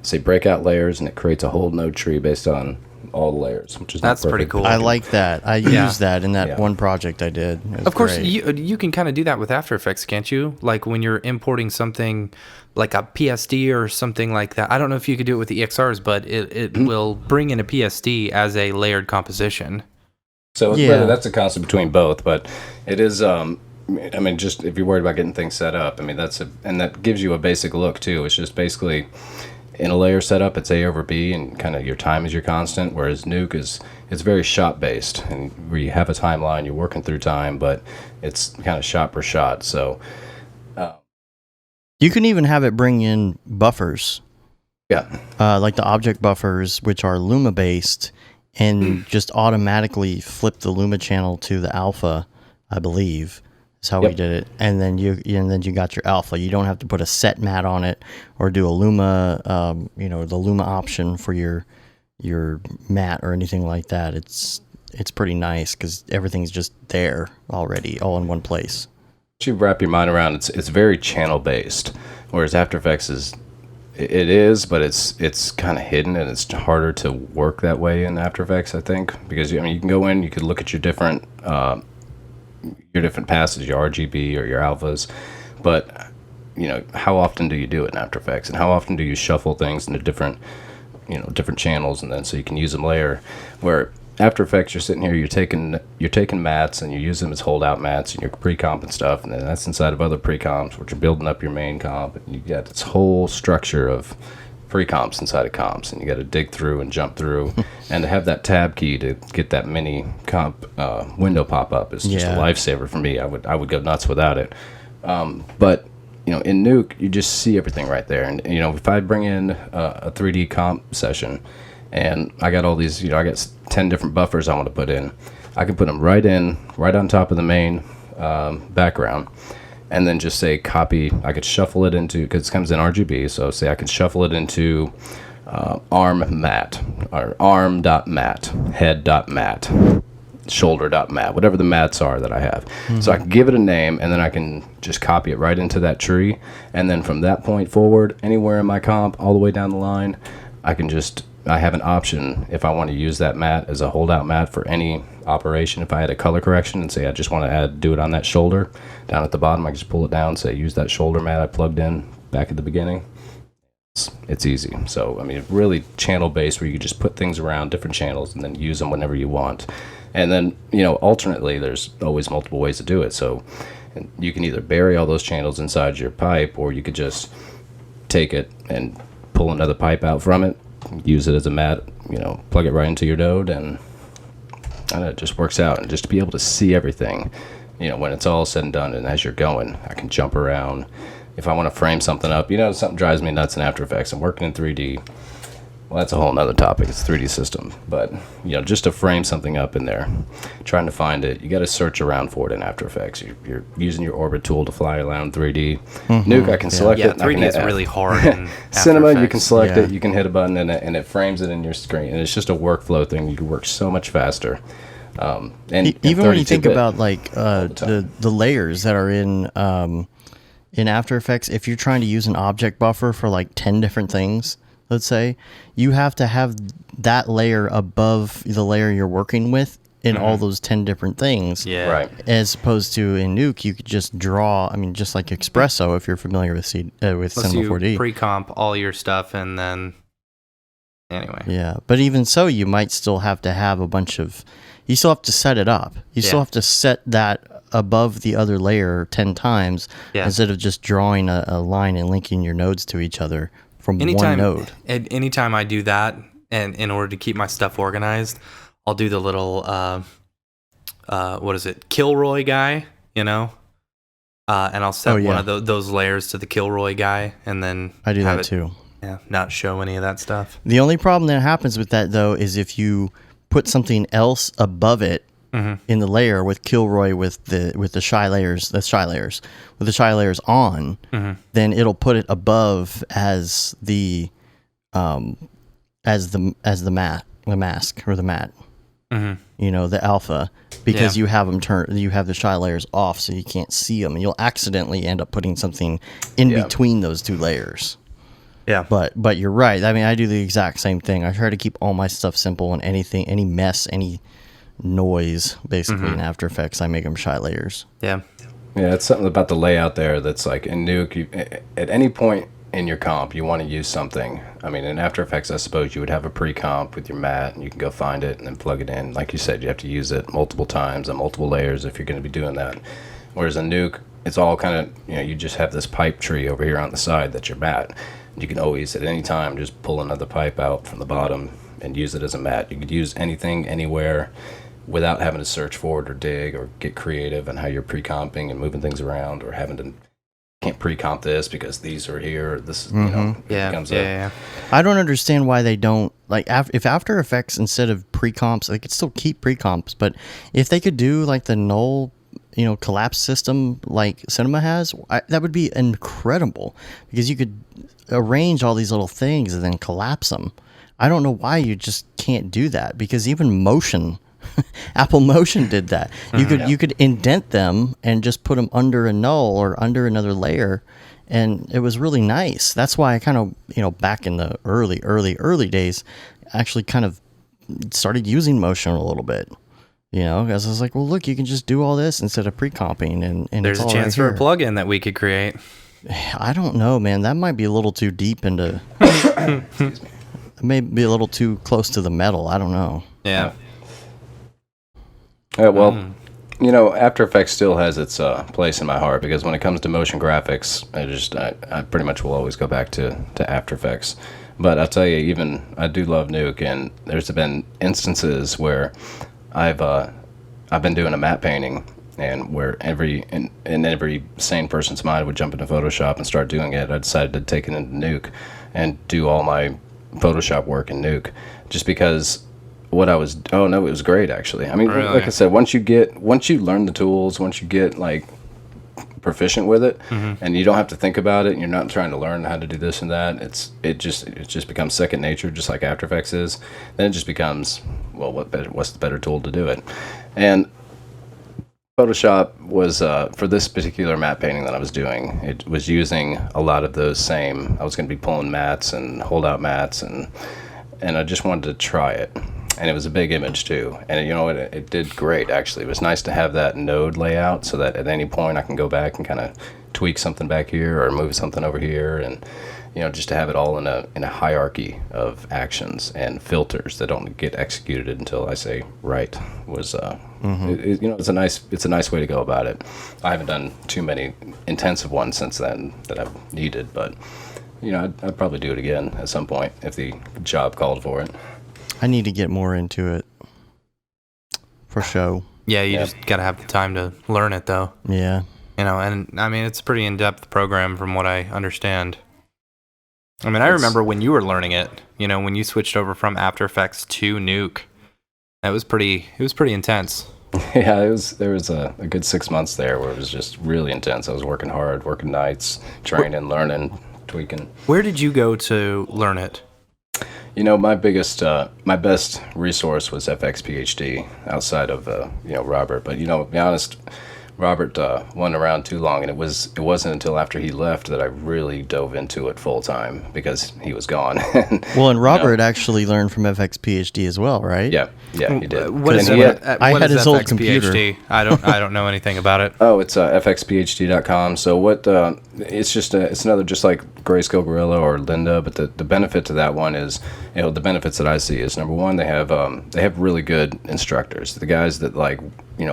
Speaker 3: say breakout layers, and it creates a whole node tree based on all the layers, which is
Speaker 2: that's pretty cool.
Speaker 1: I like that. I used that in that one project I did.
Speaker 2: Of course, you can kind of do that with After Effects, can't you? Like when you're importing something like a PSD or something like that. I don't know if you could do it with the EXRs, but it will bring in a PSD as a layered composition.
Speaker 3: So whether that's a constant between both, but it is. Just if you're worried about getting things set up, and that gives you a basic look too. It's just basically, in a layer setup, it's A over B, and kind of your time is your constant, whereas Nuke it's very shot based, and where you have a timeline, you're working through time, but it's kind of shot per shot. So
Speaker 1: you can even have it bring in buffers.
Speaker 3: Yeah.
Speaker 1: Like the object buffers, which are Luma based, and just automatically flip the Luma channel to the alpha, I believe. Is how we did it, and then you got your alpha. You don't have to put a set mat on it or do a Luma, the Luma option for your mat or anything like that. It's pretty nice because everything's just there already, all in one place.
Speaker 3: You wrap your mind around it's very channel based, whereas After Effects is, but it's kind of hidden, and it's harder to work that way in After Effects, I think, because you can go in, you could look at your different passes, your RGB or your alphas, but how often do you do it in After Effects, and how often do you shuffle things into different channels, and then so you can use them later. Where After Effects, you're sitting here, you're taking mats and you use them as holdout mats and your pre-comp and stuff, and then that's inside of other pre-comps, which are building up your main comp, and you got this whole structure of pre-comps inside of comps, and you got to dig through and jump through, and to have that tab key to get that mini comp window pop up is just a lifesaver for me. I would go nuts without it. But in Nuke, you just see everything right there, and if I bring in a 3D comp session, and I got all these, I got 10 different buffers I want to put in, I can put them right on top of the main background. And then just say copy. I could shuffle it into, because it comes in RGB, so say I could shuffle it into arm mat, or arm.mat, head.mat, shoulder.mat, whatever the mats are that I have. So I can give it a name, and then I can just copy it right into that tree. And then from that point forward, anywhere in my comp, all the way down the line, I have an option if I want to use that mat as a holdout mat for any operation. If I had a color correction and say I just want to do it on that shoulder down at the bottom, I can just pull it down, say use that shoulder mat I plugged in back at the beginning. It's easy. So really channel based, where you can just put things around different channels and then use them whenever you want. And then alternately, there's always multiple ways to do it. So you can either bury all those channels inside your pipe, or you could just take it and pull another pipe out from it, use it as a mat, plug it right into your node, and it just works out. And just to be able to see everything, when it's all said and done, and as you're going, I can jump around. If I want to frame something up, something drives me nuts in After Effects. I'm working in 3D. Well, that's a whole nother topic. It's a 3D system. But, just to frame something up in there, trying to find it, you got to search around for it in After Effects. You're using your orbit tool to fly around 3D. Nuke, I can select it.
Speaker 2: Yeah, 3D is really hard in
Speaker 3: Cinema,
Speaker 2: After
Speaker 3: you can
Speaker 2: Effects.
Speaker 3: select it, you can hit a button, and it frames it in your screen. And it's just a workflow thing. You can work so much faster. And
Speaker 1: even when you think
Speaker 3: 32-bit
Speaker 1: about the layers that are in After Effects, if you're trying to use an object buffer for 10 different things, let's say, you have to have that layer above the layer you're working with in all those 10 different things.
Speaker 2: Yeah.
Speaker 3: Right.
Speaker 1: As opposed to in Nuke, you could just draw, just like Espresso, if you're familiar with
Speaker 2: Plus
Speaker 1: Cinema
Speaker 2: you
Speaker 1: 4D.
Speaker 2: pre-comp all your stuff, and then anyway.
Speaker 1: Yeah, but even so, you might still have to have a bunch of, You still have to set it up. You still
Speaker 2: Yeah.
Speaker 1: have to set that above the other layer 10 times instead of just drawing a line and linking your nodes to each other from one node.
Speaker 2: Anytime I do that, and in order to keep my stuff organized, I'll do the little what is it, Kilroy guy, and I'll set one of those layers to the Kilroy guy, and then
Speaker 1: I do that too.
Speaker 2: Yeah, not show any of that stuff.
Speaker 1: The only problem that happens with that though is if you put something else above it in the layer with Kilroy with the shy layers on, then it'll put it above as the mask or the mat. The alpha, because you have the shy layers off, so you can't see them, and you'll accidentally end up putting something in between those two layers.
Speaker 2: Yeah,
Speaker 1: but you're right. I mean, I do the exact same thing. I try to keep all my stuff simple, and any mess, any noise, basically in After Effects, I make them shy layers.
Speaker 2: Yeah,
Speaker 3: it's something about the layout there that's like in Nuke. At any point in your comp, you want to use something. I mean, in After Effects, I suppose you would have a pre-comp with your mat, and you can go find it and then plug it in. Like you said, you have to use it multiple times and multiple layers if you're going to be doing that. Whereas in Nuke, it's all kind of, you just have this pipe tree over here on the side that's your mat. You can always, at any time, just pull another pipe out from the bottom and use it as a mat. You could use anything, anywhere, without having to search for it or dig or get creative on how you're pre-comping and moving things around, or having to, can't pre-comp this because these are here. This is,
Speaker 2: yeah.
Speaker 1: I don't understand why they don't, like, if After Effects, instead of pre-comps, they could still keep pre-comps, but if they could do like the null collapse system like Cinema has, that would be incredible, because you could arrange all these little things and then collapse them. I don't know why you just can't do that, because even Motion, Apple Motion did that. You could indent them and just put them under a null or under another layer, and it was really nice. That's why I kind of, back in the early days, actually kind of started using Motion a little bit. Because I was like, well, look, you can just do all this instead of pre-comping, and
Speaker 2: there's a chance for a plugin that we could create.
Speaker 1: I don't know, man. That might be a little too deep into.
Speaker 3: Excuse me.
Speaker 1: It may be a little too close to the metal. I don't know.
Speaker 2: Yeah.
Speaker 3: After Effects still has its place in my heart, because when it comes to motion graphics, I pretty much will always go back to After Effects. But I'll tell you, I do love Nuke, and there's been instances where I've been doing a matte painting, and where in every sane person's mind would jump into Photoshop and start doing it, I decided to take it into Nuke and do all my Photoshop work in Nuke, just because it was great, actually. I mean,
Speaker 2: really?
Speaker 3: Like I said, once you learn the tools, once you get like proficient with it, and you don't have to think about it, and you're not trying to learn how to do this and that, it just becomes second nature, just like After Effects is. Then it just becomes, well, what's the better tool to do it? And Photoshop was, for this particular matte painting that I was doing, it was using a lot of those same, I was going to be pulling mats and holdout mats, and I just wanted to try it. And it was a big image too. And it did great, actually. It was nice to have that node layout so that at any point I can go back and kind of tweak something back here or move something over here, and just to have it all in a hierarchy of actions and filters that don't get executed until I say right was it's a nice way to go about it. I haven't done too many intensive ones since then that I've needed, but I'd probably do it again at some point if the job called for it.
Speaker 1: I need to get more into it for show.
Speaker 2: Yeah, you just gotta have the time to learn it, though.
Speaker 1: Yeah.
Speaker 2: And I mean, it's a pretty in-depth program from what I understand. I mean, I remember when you were learning it, when you switched over from After Effects to Nuke, it was pretty intense.
Speaker 3: Yeah, there was a good 6 months there where it was just really intense. I was working hard, working nights, training, learning, tweaking.
Speaker 2: Where did you go to learn it?
Speaker 3: My best resource was FX PhD outside of, Robert. But, to be honest, Robert wasn't around too long, and it wasn't until after he left that I really dove into it full time because he was gone.
Speaker 1: Well, and Robert actually learned from FX PhD as well, right?
Speaker 3: Yeah, he did.
Speaker 2: What is
Speaker 1: I had his old
Speaker 2: FX
Speaker 1: computer.
Speaker 2: PhD? I don't know anything about it.
Speaker 3: Oh, it's fxphd.com. So what? It's just it's another just like Grayscale Gorilla or Lynda, but the benefit to that one is, the benefits that I see is, number one, they have really good instructors. The guys that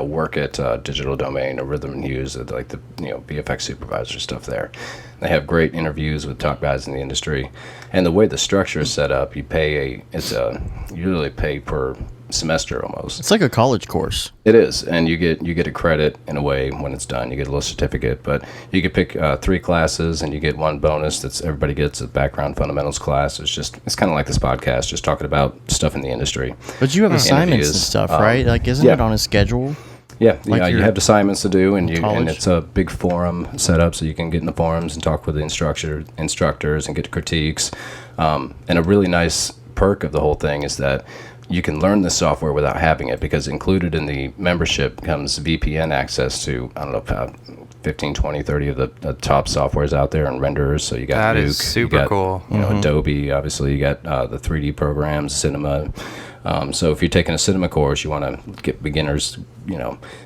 Speaker 3: work at Digital Domain or Rhythm and Hughes, like the VFX supervisor stuff there. They have great interviews with top guys in the industry, and the way the structure is set up, you really pay per semester almost.
Speaker 1: It's like a college course.
Speaker 3: It is, and you get a credit in a way when it's done. You get a little certificate, but you could pick 3 classes, and you get one bonus that's everybody gets a background fundamentals class. It's kind of like this podcast, just talking about stuff in the industry.
Speaker 1: But you have assignments and stuff, right? Like, isn't it on a schedule?
Speaker 3: Yeah,
Speaker 1: Like
Speaker 3: you have assignments to do, and
Speaker 1: college?
Speaker 3: it's a big forum set up, so you can get in the forums and talk with the instructors and get critiques. And a really nice perk of the whole thing is that you can learn this software without having it, because included in the membership comes VPN access to, I don't know, about 15, 20, 30 of the top softwares out there and renderers. So you got
Speaker 2: That
Speaker 3: Nuke,
Speaker 2: is super
Speaker 3: you got,
Speaker 2: cool.
Speaker 3: Adobe, obviously, you got the 3D programs, Cinema. So if you're taking a cinema course, you want to get beginners,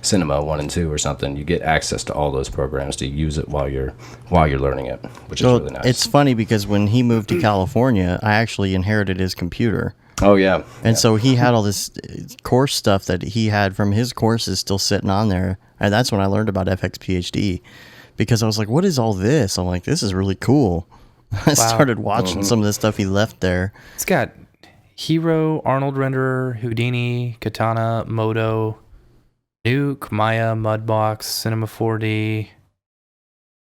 Speaker 3: Cinema 1 and 2 or something, you get access to all those programs to use it while you're learning it, which is really nice.
Speaker 1: It's funny because when he moved to California, I actually inherited his computer.
Speaker 3: Oh, yeah.
Speaker 1: And so he had all this course stuff that he had from his courses still sitting on there. And that's when I learned about FX PhD, because I was like, what is all this? I'm like, this is really cool. I started watching some of the stuff he left there.
Speaker 2: It's got Hero, Arnold Renderer, Houdini, Katana, Modo, Nuke, Maya, Mudbox, Cinema 4D,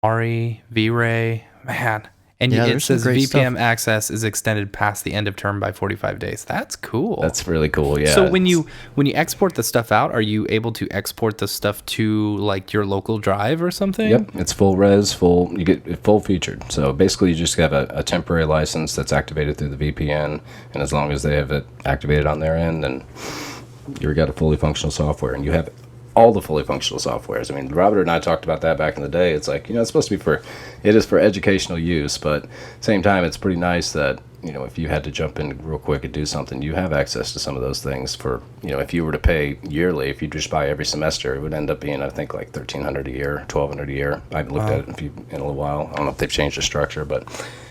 Speaker 2: Ari, V-Ray. Man. And
Speaker 1: Yeah,
Speaker 2: it
Speaker 1: there's some
Speaker 2: says
Speaker 1: great
Speaker 2: VPN
Speaker 1: stuff.
Speaker 2: access is extended past the end of term by 45 days. That's cool.
Speaker 3: That's really cool, yeah.
Speaker 2: So when you export the stuff out, are you able to export the stuff to like your local drive or something?
Speaker 3: Yep, it's full res, you get it full featured. So basically you just have a temporary license that's activated through the VPN, and as long as they have it activated on their end, then you've got a fully functional software, and you have all the fully functional softwares. I mean, Robert and I talked about that back in the day. It's like, it's supposed to be it is for educational use, but same time, it's pretty nice that, if you had to jump in real quick and do something, you have access to some of those things for, if you were to pay yearly, if you just buy every semester, it would end up being, I think, like $1,300 a year, $1,200 a year. I haven't looked at it in a little while. I don't know if they've changed the structure, but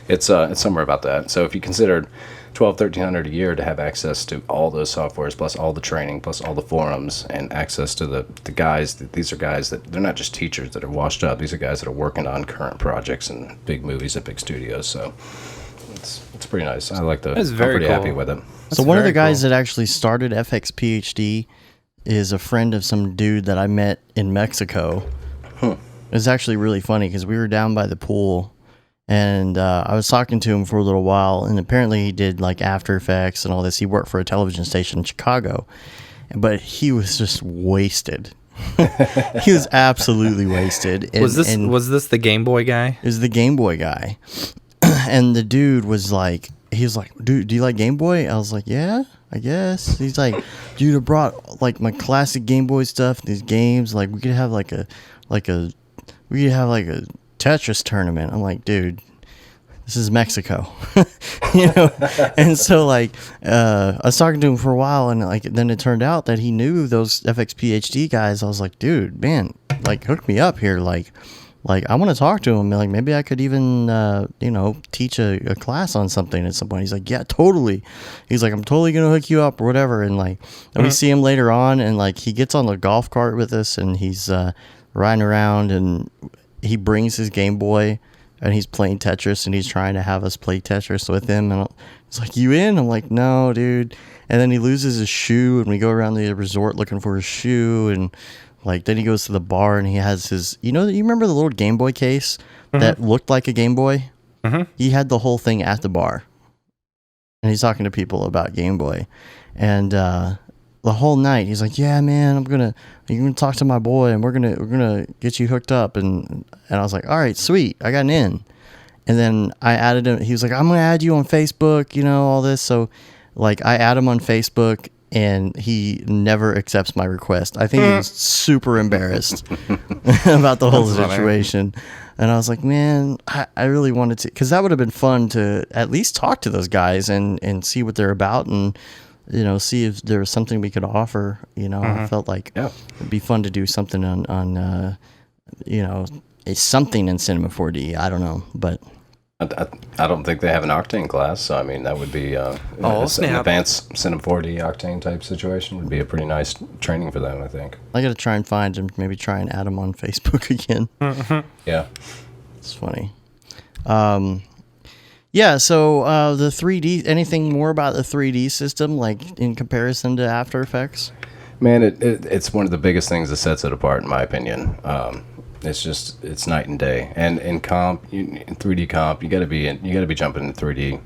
Speaker 3: it's somewhere about that. So if you considered $1,300 a year to have access to all those softwares, plus all the training, plus all the forums, and access to the guys. These are guys that they're not just teachers that are washed up. These are guys that are working on current projects and big movies at big studios. So it's pretty nice. I'm pretty happy with it.
Speaker 1: So one of the guys that actually started FX PhD is a friend of some dude that I met in Mexico. It was actually really funny because we were down by the pool. And I was talking to him for a little while, and apparently he did like After Effects and all this. He worked for a television station in Chicago, but he was just wasted. He was absolutely wasted. And,
Speaker 2: Was this the Game Boy guy?
Speaker 1: It was the Game Boy guy. And the dude was like, dude, do you like Game Boy? I was like, yeah, I guess. He's like, dude, I brought like my classic Game Boy stuff, these games. Like we could have like a Tetris tournament. I'm like, dude, this is Mexico. And so like I was talking to him for a while, and like then it turned out that he knew those FX PhD guys. I was like, dude, man, like hook me up here, like I want to talk to him. Like maybe I could even teach a class on something at some point. He's like, yeah, totally. He's like, I'm totally gonna hook you up or whatever. And like then we see him later on, and like he gets on the golf cart with us, and he's riding around, and he brings his Game Boy, and he's playing Tetris, and he's trying to have us play Tetris with him. And he's like, you in? I'm like, no, dude. And then he loses his shoe, and we go around the resort looking for his shoe. And like, then he goes to the bar, and he has his, you remember the little Game Boy case that looked like a Game Boy? He had the whole thing at the bar, and he's talking to people about Game Boy. And, the whole night he's like, yeah, man, you're gonna talk to my boy, and we're gonna get you hooked up. And I was like, all right, sweet, I got an in. And then I added him. He was like, I'm gonna add you on Facebook, all this. So like I add him on Facebook, and he never accepts my request. I think he was super embarrassed about the whole situation. And I was like, man, I really wanted to, because that would have been fun to at least talk to those guys and see what they're about, and see if there was something we could offer. I felt like it'd be fun to do something on something in Cinema 4D. I don't know, but
Speaker 3: I don't think they have an Octane class, so I mean that would be an advanced Cinema 4D Octane type situation would be a pretty nice training for them, I think.
Speaker 1: I got to try and find him, maybe try and add him on Facebook again.
Speaker 3: Yeah,
Speaker 1: it's funny. Yeah, so the 3D, anything more about the 3D system, like in comparison to After Effects?
Speaker 3: Man, it's one of the biggest things that sets it apart, in my opinion. It's night and day. And in 3D comp, you got to be jumping in 3D,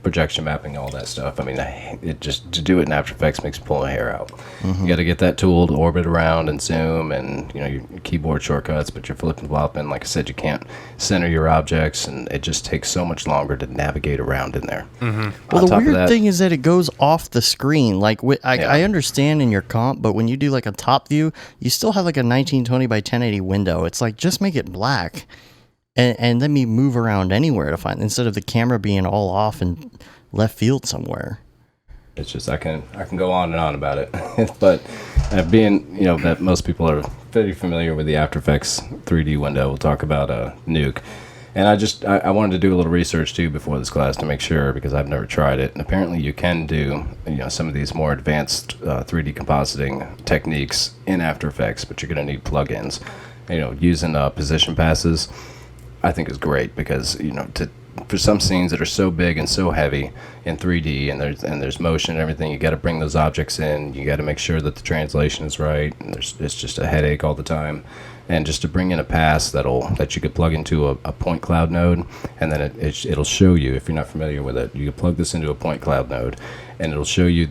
Speaker 3: projection mapping, all that stuff. I mean, it just to do it in After Effects makes me pull my hair out. You got to get that tool to orbit around and zoom, and your keyboard shortcuts, but you're flipping flopping. Like I said, you can't center your objects, and it just takes so much longer to navigate around in there.
Speaker 1: Well, the weird thing is that it goes off the screen. Like I understand in your comp, but when you do like a top view, you still have like a 1920 by 1080 window. It's like, just make it black. And let me move around anywhere to find, instead of the camera being all off in left field somewhere.
Speaker 3: It's just I can go on and on about it, but being that most people are very familiar with the After Effects 3D window, we'll talk about Nuke, and I wanted to do a little research too before this class to make sure, because I've never tried it, and apparently you can do some of these more advanced 3D compositing techniques in After Effects, but you're going to need plugins. Using position passes, I think is great, because for some scenes that are so big and so heavy in 3D, and there's motion and everything, you got to bring those objects in. You got to make sure that the translation is right, and it's just a headache all the time. And just to bring in a pass that you could plug into a point cloud node, and then it'll show you, if you're not familiar with it, you can plug this into a point cloud node, and it'll show you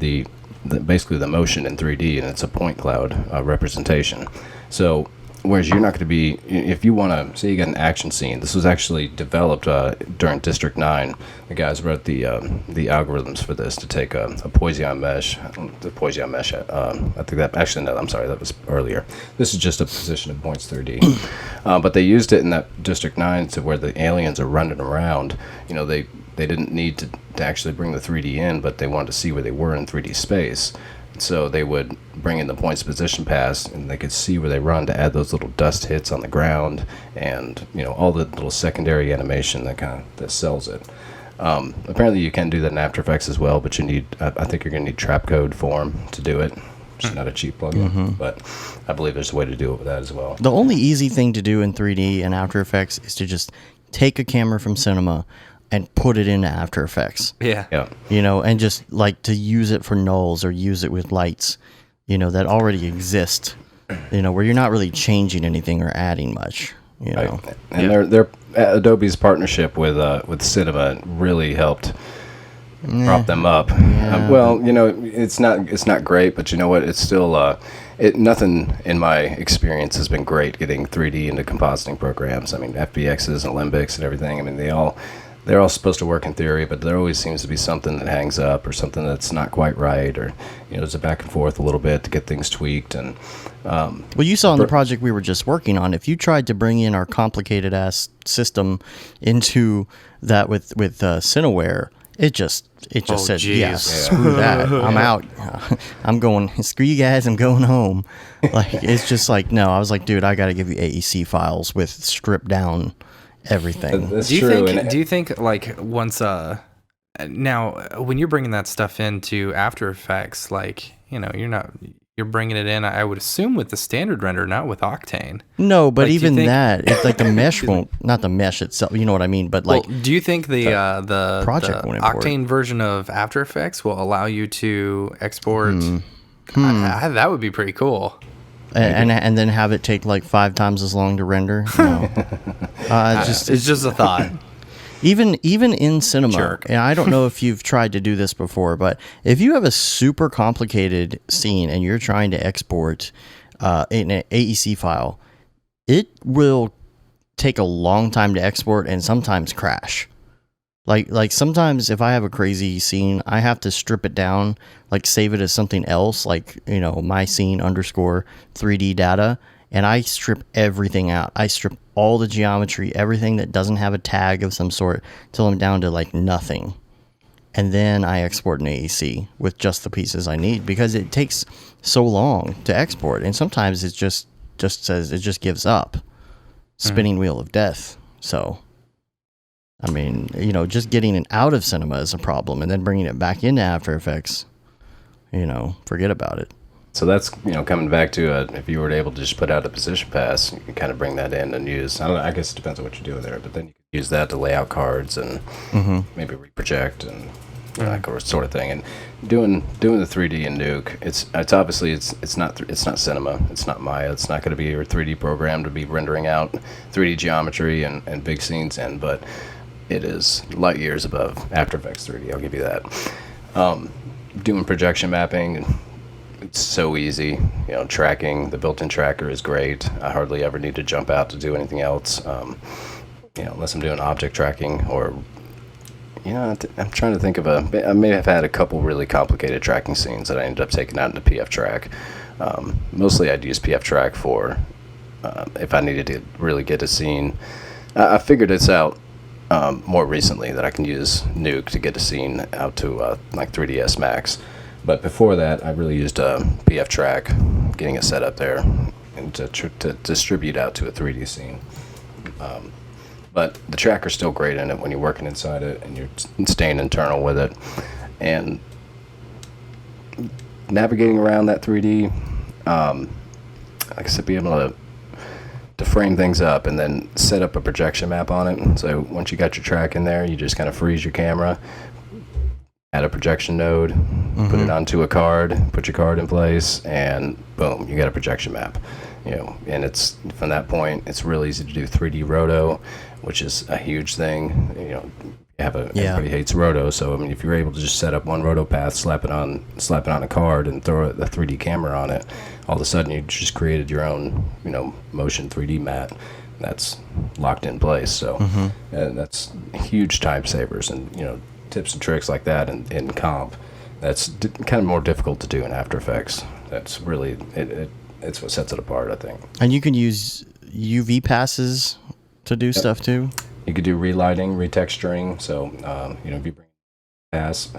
Speaker 3: basically the motion in 3D, and it's a point cloud representation. So whereas you're not going to be, if you want to, say you got an action scene, this was actually developed during District 9. The guys wrote the algorithms for this to take a Poisson mesh. I think that was earlier. This is just a position of points 3D. But they used it in that District 9 to where the aliens are running around. They didn't need to actually bring the 3D in, but they wanted to see where they were in 3D space. So they would bring in the points position pass, and they could see where they run to add those little dust hits on the ground, and all the little secondary animation that sells it. Apparently, you can do that in After Effects as well, but I think you're going to need trap code form to do it. It's not a cheap plugin, but I believe there's a way to do it with that as well.
Speaker 1: The only easy thing to do in 3D and After Effects is to just take a camera from Cinema and put it into After Effects.
Speaker 2: Yeah.
Speaker 1: And just like to use it for nulls or use it with lights, that already exist, where you're not really changing anything or adding much,
Speaker 3: Right. And their Adobe's partnership with Cinema really helped prop them up.
Speaker 1: Yeah.
Speaker 3: It's not great, but you know what? It's still nothing in my experience has been great getting 3D into compositing programs. I mean, FBXs and Limbics and everything. I mean, they're all supposed to work in theory, but there always seems to be something that hangs up, or something that's not quite right, or there's a back and forth a little bit to get things tweaked. And
Speaker 1: well, you saw in the project we were just working on, if you tried to bring in our complicated ass system into that with Cineware, it just said, screw that, I'm out. I'm going. Screw you guys, I'm going home. Like, it's just like, no. I was like, dude, I got to give you AEC files with stripped down everything.
Speaker 3: That's
Speaker 2: do you
Speaker 3: true.
Speaker 2: Do you think like once now when you're bringing that stuff into After Effects, like you're bringing it in, I would assume, with the standard render, not with Octane.
Speaker 1: No, but even that, it's like the mesh won't, not the mesh itself, you know what I mean? But like,
Speaker 2: do you think the
Speaker 1: project won't import.
Speaker 2: Octane version of After Effects will allow you to export? That would be pretty cool.
Speaker 1: And then have it take like 5 times as long to render. No.
Speaker 2: It's just a thought.
Speaker 1: Even in Cinema,
Speaker 2: Jerk.
Speaker 1: and I don't know if you've tried to do this before, but if you have a super complicated scene and you're trying to export an AEC file, it will take a long time to export and sometimes crash. Like sometimes if I have a crazy scene, I have to strip it down, like save it as something else, like, my scene underscore 3D data, and I strip everything out. I strip all the geometry, everything that doesn't have a tag of some sort, till I'm down to like nothing. And then I export an AEC with just the pieces I need, because it takes so long to export, and sometimes it just says, it just gives up. Spinning wheel of death. So I mean, just getting it out of Cinema is a problem, and then bringing it back into After Effects, forget about it.
Speaker 3: So that's, coming back to if you were able to just put out a position pass, you can kind of bring that in and use, I don't know, I guess it depends on what you're doing there, but then you can use that to lay out cards and maybe reproject and that sort of thing. And doing the 3D in Nuke, it's obviously it's not Cinema, it's not Maya, it's not going to be your 3D program to be rendering out 3D geometry and big scenes in, but it is light years above After Effects 3D, I'll give you that. Doing projection mapping, it's so easy. Tracking, the built-in tracker is great. I hardly ever need to jump out to do anything else, unless I'm doing object tracking or, I'm trying to think of I may have had a couple really complicated tracking scenes that I ended up taking out into PF Track. Mostly I'd use PF Track for if I needed to really get a scene. I figured this out more recently, that I can use Nuke to get a scene out to like 3ds Max. But before that, I really used PF Track, getting it set up there, and to distribute out to a 3D scene. But the tracker's still great in it when you're working inside it and you're staying internal with it. And navigating around that 3D, like I said, being able to frame things up and then set up a projection map on it. So once you got your track in there, you just kind of freeze your camera, add a projection node, put it onto a card, put your card in place, and boom, you got a projection map. And it's from that point, it's real easy to do 3D roto, which is a huge thing. Everybody hates roto, so I mean, if you're able to just set up one roto path, slap it on a card, and throw a 3D camera on it, all of a sudden you just created your own, motion 3D mat that's locked in place. So that's huge time savers, and tips and tricks like that in comp. That's kind of more difficult to do in After Effects. That's really it's what sets it apart, I think.
Speaker 1: And you can use UV passes to do stuff too.
Speaker 3: You could do relighting, retexturing. So, if you bring a pass,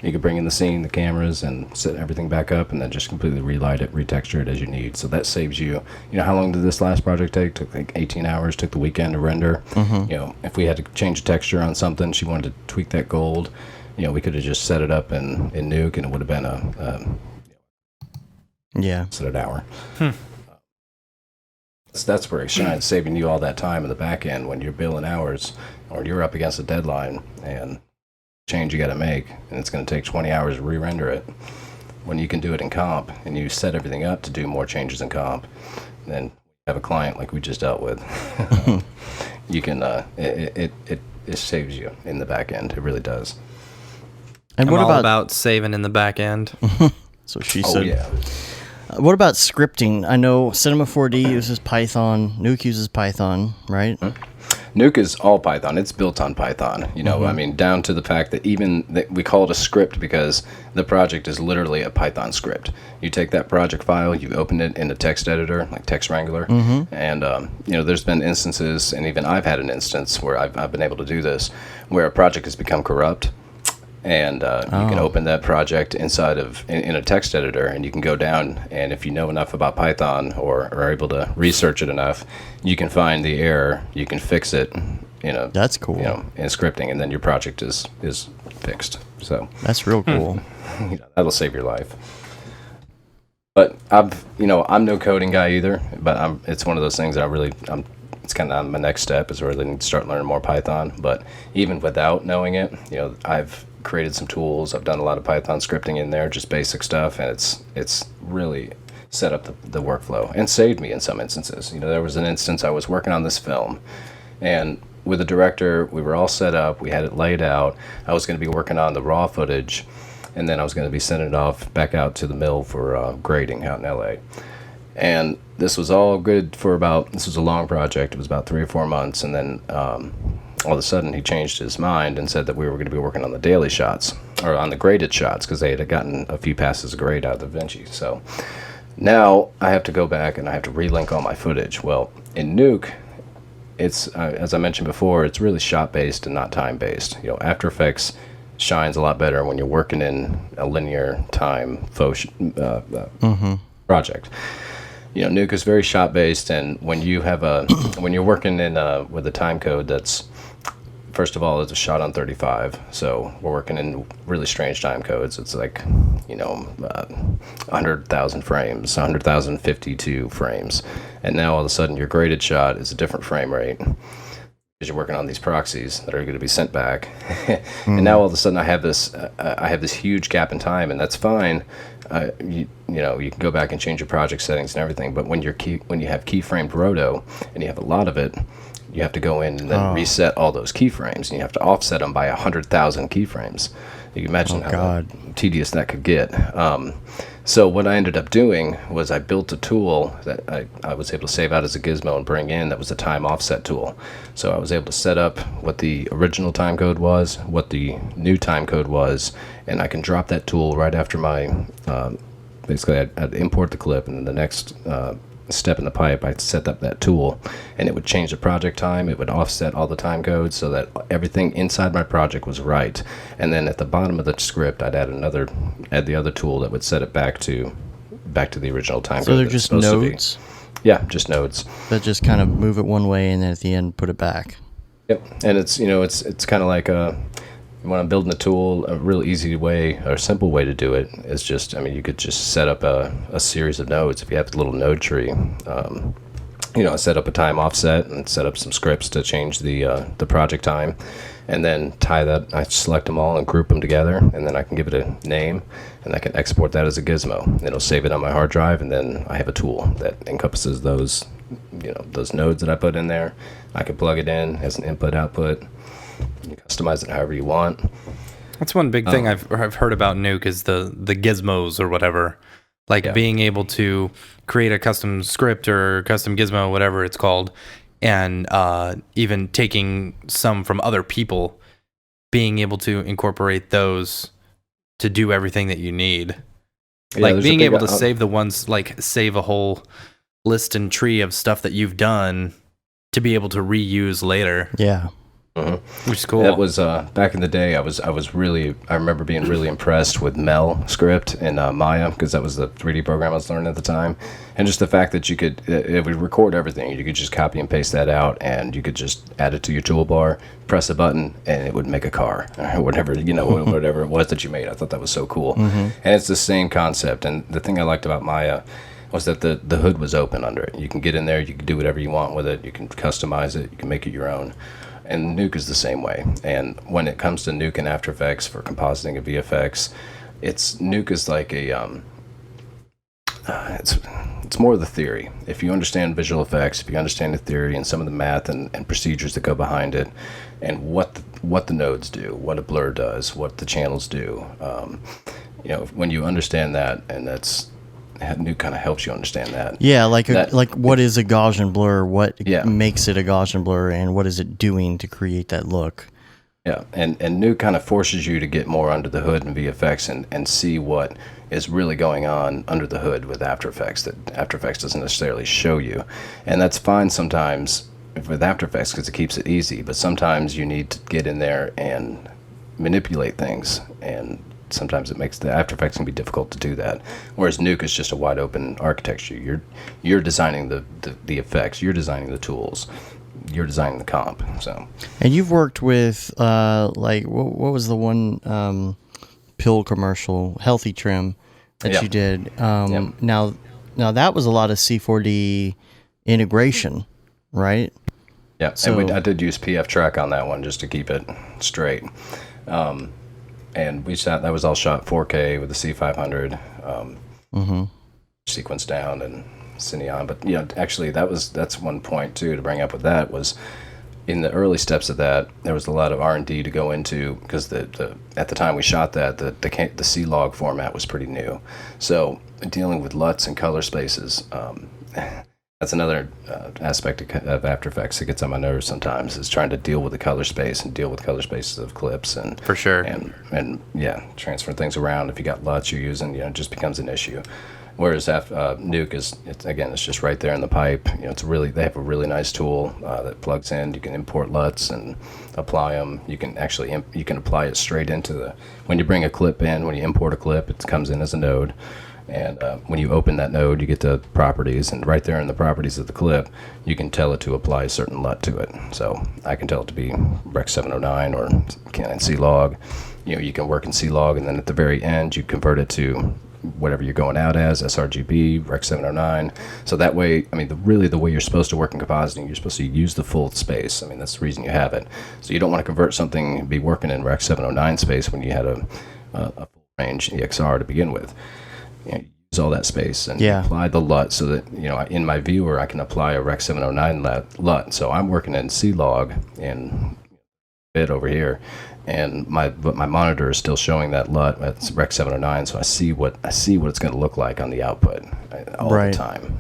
Speaker 3: you could bring in the scene, the cameras, and set everything back up, and then just completely relight it, retexture it as you need. So that saves you. How long did this last project take? Took like 18 hours. Took the weekend to render. If we had to change a texture on something, she wanted to tweak that gold. We could have just set it up in Nuke, and it would have been set an hour. That's where it shines, saving you all that time in the back end when you're billing hours or you're up against a deadline and change you got to make, and it's going to take 20 hours to re-render it. When you can do it in comp and you set everything up to do more changes in comp, then you have a client like we just dealt with. You can it saves you in the back end. It really does.
Speaker 2: And what about saving in the back end?
Speaker 1: So she said.
Speaker 3: Yeah.
Speaker 1: What about scripting? I know Cinema 4D uses Python. Nuke uses Python, right?
Speaker 3: Nuke is all Python. It's built on Python. I mean, down to the fact that we call it a script because the project is literally a Python script. You take that project file, you open it in a text editor, like Text Wrangler, and there's been instances, and even I've had an instance where I've been able to do this, where a project has become corrupt. And you can open that project inside in a text editor, and you can go down, and if you know enough about Python or are able to research it enough, you can find the error, you can fix it.
Speaker 1: That's cool.
Speaker 3: In scripting, and then your project is fixed. So
Speaker 1: that's real cool.
Speaker 3: That'll save your life. But I'm no coding guy either. But it's one of those things that it's kind of my next step is really need to start learning more Python. But even without knowing it, I've created some tools. I've done a lot of Python scripting in there, just basic stuff, and it's really set up the workflow and saved me in some instances. There was an instance I was working on this film, and with the director, we were all set up. We had it laid out. I was going to be working on the raw footage, and then I was going to be sending it off back out to the mill for grading out in LA. And this was all good for this was a long project. It was about 3 or 4 months, and then all of a sudden he changed his mind and said that we were going to be working on the daily shots, or on the graded shots, because they had gotten a few passes of grade out of Da Vinci. So now I have to go back and I have to relink all my footage. Well, in Nuke, it's as I mentioned before, it's really shot based and not time based. After Effects shines a lot better when you're working in a linear time project. Nuke is very shot based, and when you have when you're working in with a time code that's, first of all, it's a shot on 35, so we're working in really strange time codes. It's like 100,000 frames, 100,052 frames, and now all of a sudden your graded shot is a different frame rate because you're working on these proxies that are going to be sent back. And now all of a sudden I have this huge gap in time, and that's fine. You can go back and change your project settings and everything, but when you have keyframed roto and you have a lot of it, you have to go in and then reset all those keyframes, and you have to offset them by 100,000 keyframes. You can imagine how tedious that could get. So what I ended up doing was I built a tool that I was able to save out as a gizmo and bring in. That was a time offset tool. So I was able to set up what the original time code was, what the new time code was, and I can drop that tool right after my, basically I'd import the clip, and then the next step in the pipe, I'd set up that tool, and it would change the project time. It would offset all the time codes so that everything inside my project was right. And then at the bottom of the script, I'd add the other tool that would set it back to the original time code.
Speaker 1: So they're just nodes?
Speaker 3: Yeah, just nodes.
Speaker 1: That just kind of move it one way and then at the end put it back.
Speaker 3: Yep. And it's kind of like when I'm building a tool, a real easy way or simple way to do it is just, you could just set up a series of nodes. If you have a little node tree, set up a time offset and set up some scripts to change the project time, and then tie that. I select them all and group them together, and then I can give it a name, and I can export that as a gizmo. It'll save it on my hard drive, and then I have a tool that encompasses those nodes that I put in there. I can plug it in as an input-output. You customize it however you want.
Speaker 2: That's one big thing I've heard about Nuke is the gizmos or whatever. Being able to create a custom script or custom gizmo, whatever it's called, and even taking some from other people, being able to incorporate those to do everything that you need. Being able to save the ones, save a whole list and tree of stuff that you've done to be able to reuse later.
Speaker 1: Yeah.
Speaker 3: Mm-hmm.
Speaker 2: Which is cool.
Speaker 3: That was back in the day. I remember being really impressed with Mel script in Maya, because that was the 3D program I was learning at the time, and just the fact that it would record everything. You could just copy and paste that out, and you could just add it to your toolbar, press a button, and it would make a car or whatever whatever it was that you made. I thought that was so cool, and it's the same concept. And the thing I liked about Maya was that the hood was open under it. You can get in there, you can do whatever you want with it, you can customize it, you can make it your own. And Nuke is the same way. And when it comes to Nuke and After Effects for compositing of VFX, Nuke is like it's more of the theory. If you understand visual effects, if you understand the theory and some of the math and procedures that go behind it, and what the nodes do, what a blur does, what the channels do, when you understand that, and Nuke kind of helps you understand that.
Speaker 1: Yeah, like what is a Gaussian blur? What makes it a Gaussian blur, and what is it doing to create that look?
Speaker 3: Yeah, and Nuke kind of forces you to get more under the hood in VFX and see what is really going on under the hood with After Effects that After Effects doesn't necessarily show you. And that's fine sometimes with After Effects because it keeps it easy, but sometimes you need to get in there and manipulate things, and sometimes it makes the After Effects can be difficult to do that. Whereas Nuke is just a wide open architecture. You're designing the effects, you're designing the tools, you're designing the comp. So. And
Speaker 1: you've worked with what was the one pill commercial, Healthy Trim, that you did. Now that was a lot of C4D integration, right?
Speaker 3: Yeah. So, and I did use PF Track on that one just to keep it straight. And that was all shot 4K with the C500 sequence down and Cineon. But actually that's one point too to bring up with that was in the early steps of that there was a lot of R&D to go into because at the time we shot that the C-Log format was pretty new. So dealing with LUTs and color spaces, That's another aspect of After Effects that gets on my nerves sometimes, is trying to deal with the color space and deal with color spaces of clips and
Speaker 2: For sure.
Speaker 3: and yeah, transfer things around. If you got LUTs you're using, it just becomes an issue. Whereas Nuke it's just right there in the pipe. They have a really nice tool that plugs in. You can import LUTs and apply them. You can actually you can apply it straight into when you bring a clip in. When you import a clip, it comes in as a node. And when you open that node, you get the properties, and right there in the properties of the clip, you can tell it to apply a certain LUT to it. So I can tell it to be Rec 709 or C-Log. You can work in C-Log, and then at the very end, you convert it to whatever you're going out as, sRGB, Rec 709. So that way, the way you're supposed to work in compositing, you're supposed to use the full space. That's the reason you have it. So you don't want to convert something, be working in Rec 709 space when you had a full range EXR to begin with. Use all that space and apply the LUT so that, in my viewer, I can apply a Rec 709 LUT. So I'm working in C-Log in bit over here, and my monitor is still showing that LUT at Rec 709, so I see what it's going to look like on the output all the time.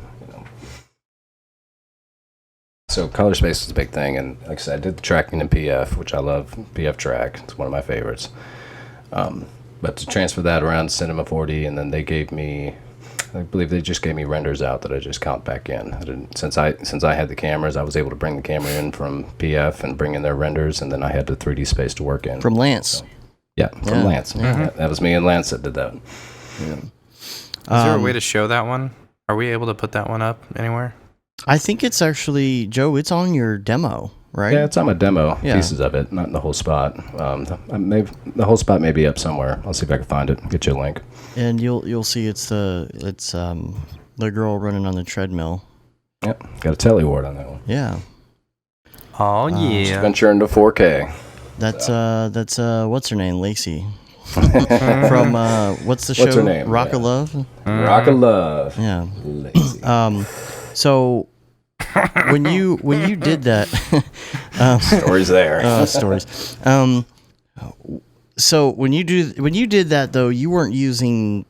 Speaker 3: So color space is a big thing, and like I said, I did the tracking in PF, which I love. PF track, it's one of my favorites. But to transfer that around Cinema 4D, and then I believe they just gave me renders out that I just count back in. Since I had the cameras, I was able to bring the camera in from PF and bring in their renders, and then I had the 3D space to work in.
Speaker 1: From Lance.
Speaker 3: So, from Lance.
Speaker 1: Mm-hmm.
Speaker 3: That was me and Lance that did that.
Speaker 1: Yeah.
Speaker 2: Is there a way to show that one? Are we able to put that one up anywhere?
Speaker 1: I think it's actually, Joe, it's on your demo, right?
Speaker 3: Yeah, it's on my demo, pieces of it, not in the whole spot. The whole spot may be up somewhere. I'll see if I can find it. Get you a link. And
Speaker 1: you'll see it's the girl running on the treadmill.
Speaker 3: Yep, got a telly ward on that one.
Speaker 1: Yeah.
Speaker 2: Oh yeah.
Speaker 3: Venture into 4K.
Speaker 1: That's what's her name, Lacey. From what's the show?
Speaker 3: What's her name?
Speaker 1: Rock of Love.
Speaker 3: Rock of Love.
Speaker 1: Yeah.
Speaker 3: Lacey.
Speaker 1: So when you did that,
Speaker 3: stories there.
Speaker 1: Stories. So when you did that though, you weren't using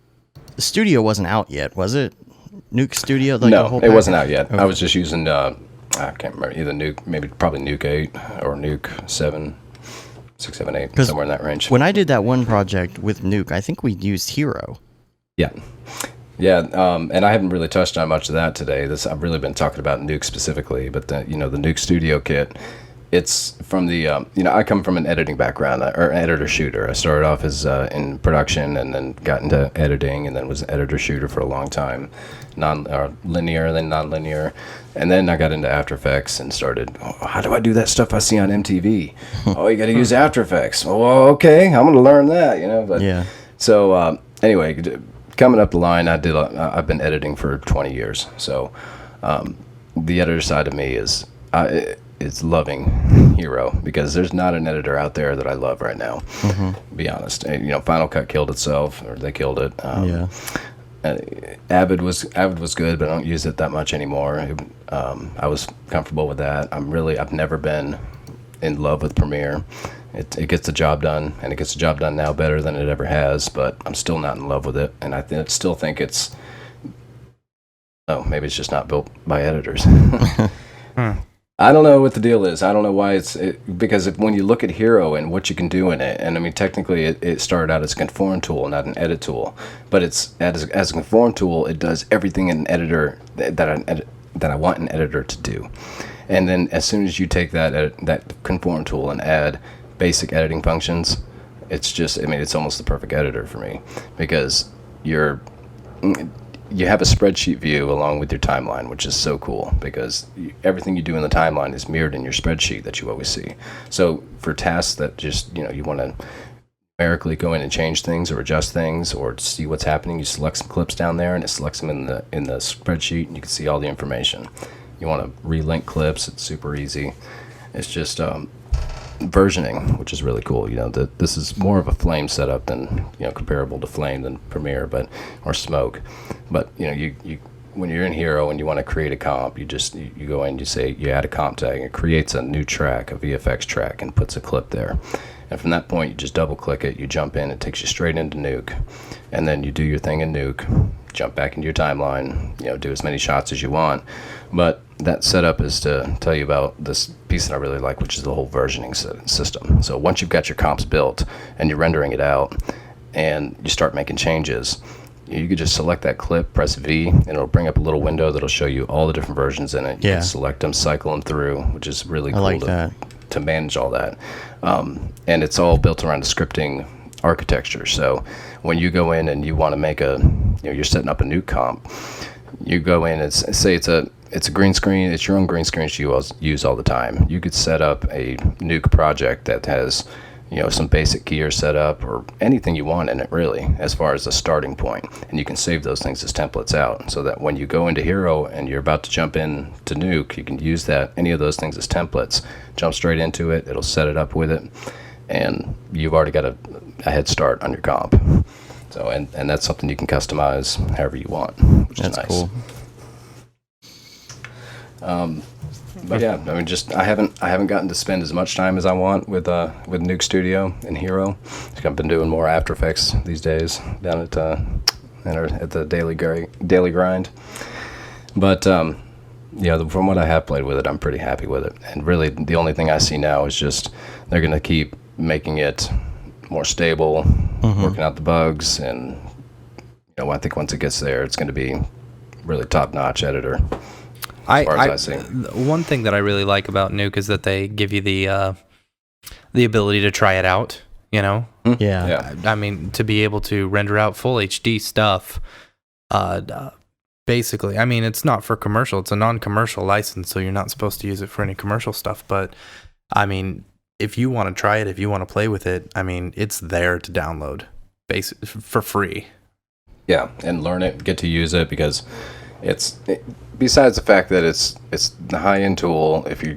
Speaker 1: the studio wasn't out yet, was it? Nuke Studio?
Speaker 3: No, it wasn't out yet. Okay. I was just using I can't remember, either Nuke, probably Nuke 8 or Nuke 7, 6, 7, 8, somewhere in that range.
Speaker 1: When I did that one project with Nuke, I think we used Hero.
Speaker 3: Yeah. Yeah, and I haven't really touched on much of that today. I've really been talking about Nuke specifically, but the Nuke Studio Kit, it's from the I come from an editing background, or editor-shooter. I started off as in production, and then got into editing, and then was an editor-shooter for a long time, linear, then non-linear, and then I got into After Effects and started, how do I do that stuff I see on MTV? You got to use After Effects. Okay, I'm going to learn that, But, yeah. So anyway, coming up the line, I've been editing for 20 years. So the editor side of me is loving Hero, because there's not an editor out there that I love right now. To be honest, Final Cut killed itself, or they killed it. Avid was good, but I don't use it that much anymore. I was comfortable with that. I've never been in love with Premiere. It gets the job done, and it gets the job done now better than it ever has, but I'm still not in love with it, and I still think maybe it's just not built by editors. I don't know what the deal is. I don't know why because when you look at Hero and what you can do in it, and technically it started out as a conform tool, not an edit tool, but it's as a conform tool, it does everything an editor that I want an editor to do. And then as soon as you take that conform tool and add basic editing functions, it's just, it's almost the perfect editor for me, because you have a spreadsheet view along with your timeline, which is so cool, because everything you do in the timeline is mirrored in your spreadsheet that you always see. So for tasks that just, you want to numerically go in and change things or adjust things or see what's happening, you select some clips down there and it selects them in the spreadsheet, and you can see all the information. You want to relink clips, it's super easy. It's just versioning, which is really cool. This is more of a Flame setup than, comparable to Flame than Premiere, or Smoke. But you when you're in Hero and you want to create a comp, you go in, you add a comp tag, and it creates a new track, a VFX track, and puts a clip there. And from that point, you just double click it, you jump in, it takes you straight into Nuke, and then you do your thing in Nuke, jump back into your timeline, do as many shots as you want. But that setup is to tell you about this piece that I really like, which is the whole versioning system. So once you've got your comps built and you're rendering it out and you start making changes, you could just select that clip, press V, and it'll bring up a little window that'll show you all the different versions in it. You can select them, cycle them through, which is really cool to manage all that. And it's all built around a scripting architecture. So when you go in and you want to make you're setting up a nuke comp, you go in and say it's a green screen, it's your own green screen you use all the time. You could set up a nuke project that has some basic gear set up or anything you want in it, really, as far as the starting point. And you can save those things as templates out so that when you go into Hero and you're about to jump in to Nuke, you can use any of those things as templates, jump straight into it, it'll set it up with it, and you've already got a head start on your comp. So, and that's something you can customize however you want, which is nice. Cool. But yeah, I mean, I haven't gotten to spend as much time as I want with Nuke Studio and Hero. I've been doing more After Effects these days down at the daily grind. But from what I have played with it, I'm pretty happy with it. And really, the only thing I see now is just they're going to keep making it more stable, working out the bugs, and I think once it gets there, it's going to be really top-notch editor.
Speaker 2: One thing that I really like about Nuke is that they give you the ability to try it out,
Speaker 1: Yeah.
Speaker 2: I mean, to be able to render out full HD stuff, basically. I mean, it's not for commercial. It's a non-commercial license, so you're not supposed to use it for any commercial stuff. But, I mean, if you want to try it, if you want to play with it, I mean, it's there to download for free.
Speaker 3: Yeah, and learn it, get to use it, because besides the fact that it's the high-end tool, if your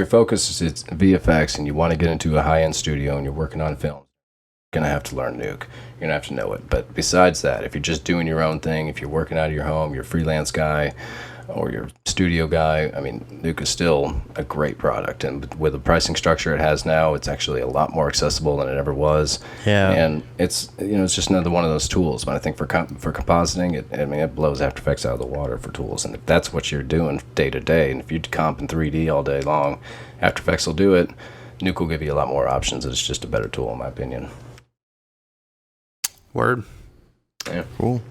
Speaker 3: focus is VFX and you want to get into a high-end studio and you're working on film, you're gonna have to learn Nuke. You're gonna have to know it. But besides that, if you're just doing your own thing, if you're working out of your home, you're a freelance guy or you're a studio guy, I mean, Nuke is still a great product. And with the pricing structure it has now, it's actually a lot more accessible than it ever was.
Speaker 1: Yeah.
Speaker 3: And it's it's just another one of those tools. But I think for compositing, it blows After Effects out of the water for tools. And if that's what you're doing day to day, and if you comp in 3D all day long, After Effects will do it. Nuke will give you a lot more options. It's just a better tool, in my opinion.
Speaker 2: Word.
Speaker 3: Yeah.
Speaker 1: Cool.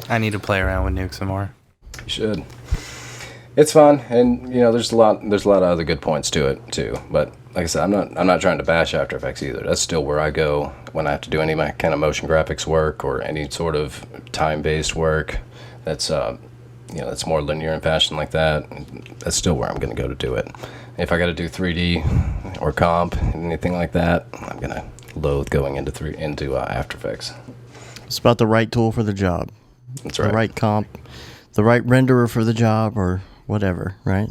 Speaker 2: I need to play around with Nuke some more.
Speaker 3: You should. It's fun, and there's a lot of other good points to it too. But like I said, I'm not trying to bash After Effects either. That's still where I go when I have to do any kind of motion graphics work or any sort of time-based work. That's that's more linear in fashion like that. That's still where I'm going to go to do it. If I got to do 3D or comp, anything like that, I'm going to loathe going into After Effects.
Speaker 1: It's about the right tool for the job.
Speaker 3: That's right.
Speaker 1: The right comp, the right renderer for the job, or whatever, right?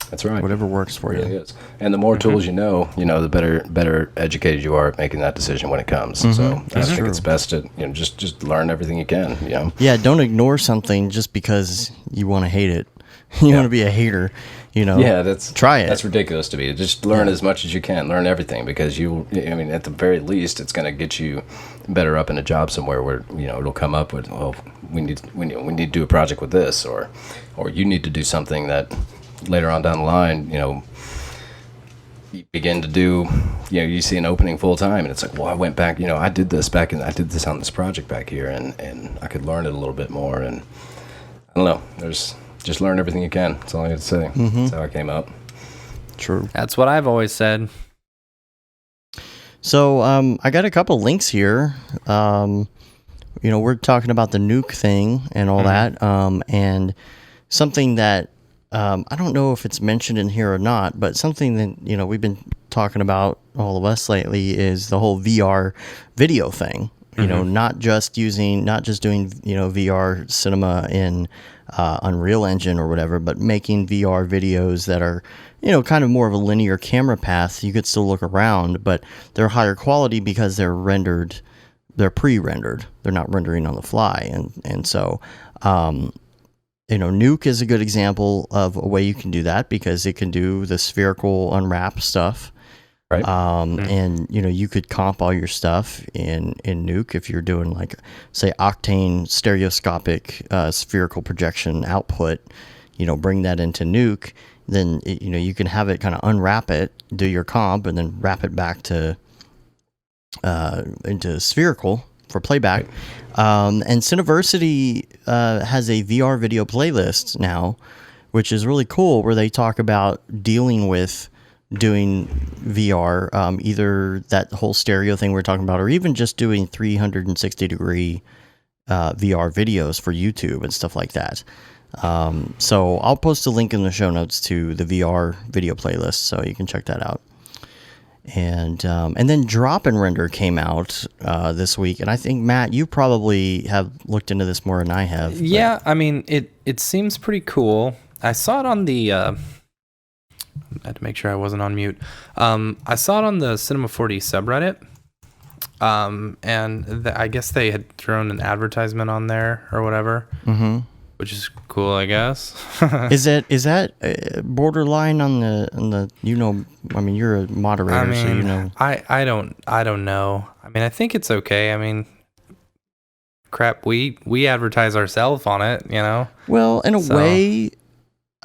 Speaker 3: That's right.
Speaker 1: Whatever works for you.
Speaker 3: It really is. And the more tools the better educated you are at making that decision when it comes. So I think it's best to just learn everything you can.
Speaker 1: Yeah, don't ignore something just because you want to hate it. You want to be a hater.
Speaker 3: Yeah,
Speaker 1: try it.
Speaker 3: That's ridiculous to me. Just learn as much as you can. Learn everything, because at the very least, it's going to get you better up in a job somewhere where it'll come up with, well, we need to do a project with this, or you need to do something that later on down the line, you begin to do, you see an opening full time, and it's like, well, I went back, I did this on this project back here, and I could learn it a little bit more, and I don't know, just learn everything you can. That's all I got to say. That's how I came up.
Speaker 1: True.
Speaker 2: That's what I've always said.
Speaker 1: So I got a couple links here. We're talking about the Nuke thing and all that, and something that I don't know if it's mentioned in here or not, but something that we've been talking about, all of us lately, is the whole VR video thing. Not just doing VR cinema in Unreal Engine or whatever, but making VR videos that are kind of more of a linear camera path. You could still look around, but they're higher quality because they're rendered. They're pre-rendered. They're not rendering on the fly, and so Nuke is a good example of a way you can do that, because it can do the spherical unwrap stuff.
Speaker 3: Right.
Speaker 1: And you could comp all your stuff in Nuke if you're doing like, say, Octane stereoscopic spherical projection output. Bring that into Nuke. Then you can have it kind of unwrap it, do your comp, and then wrap it back to into spherical for playback. And Cineversity has a VR video playlist now, which is really cool, where they talk about dealing with doing VR, either that whole stereo thing we're talking about, or even just doing 360-degree VR videos for YouTube and stuff like that. So I'll post a link in the show notes to the VR video playlist, so you can check that out. And then Drop and Render came out this week, and I think, Matt, you probably have looked into this more than I have.
Speaker 2: Yeah, I mean, it seems pretty cool. I saw it on the I had to make sure I wasn't on mute. I saw it on the Cinema 4D subreddit, and I guess they had thrown an advertisement on there or whatever, which is cool, I guess.
Speaker 1: Is that borderline on the I mean, you're a moderator, so you know.
Speaker 2: I don't know. I mean, I think it's okay. I mean, crap, we advertise ourselves on it,
Speaker 1: Well, in a way,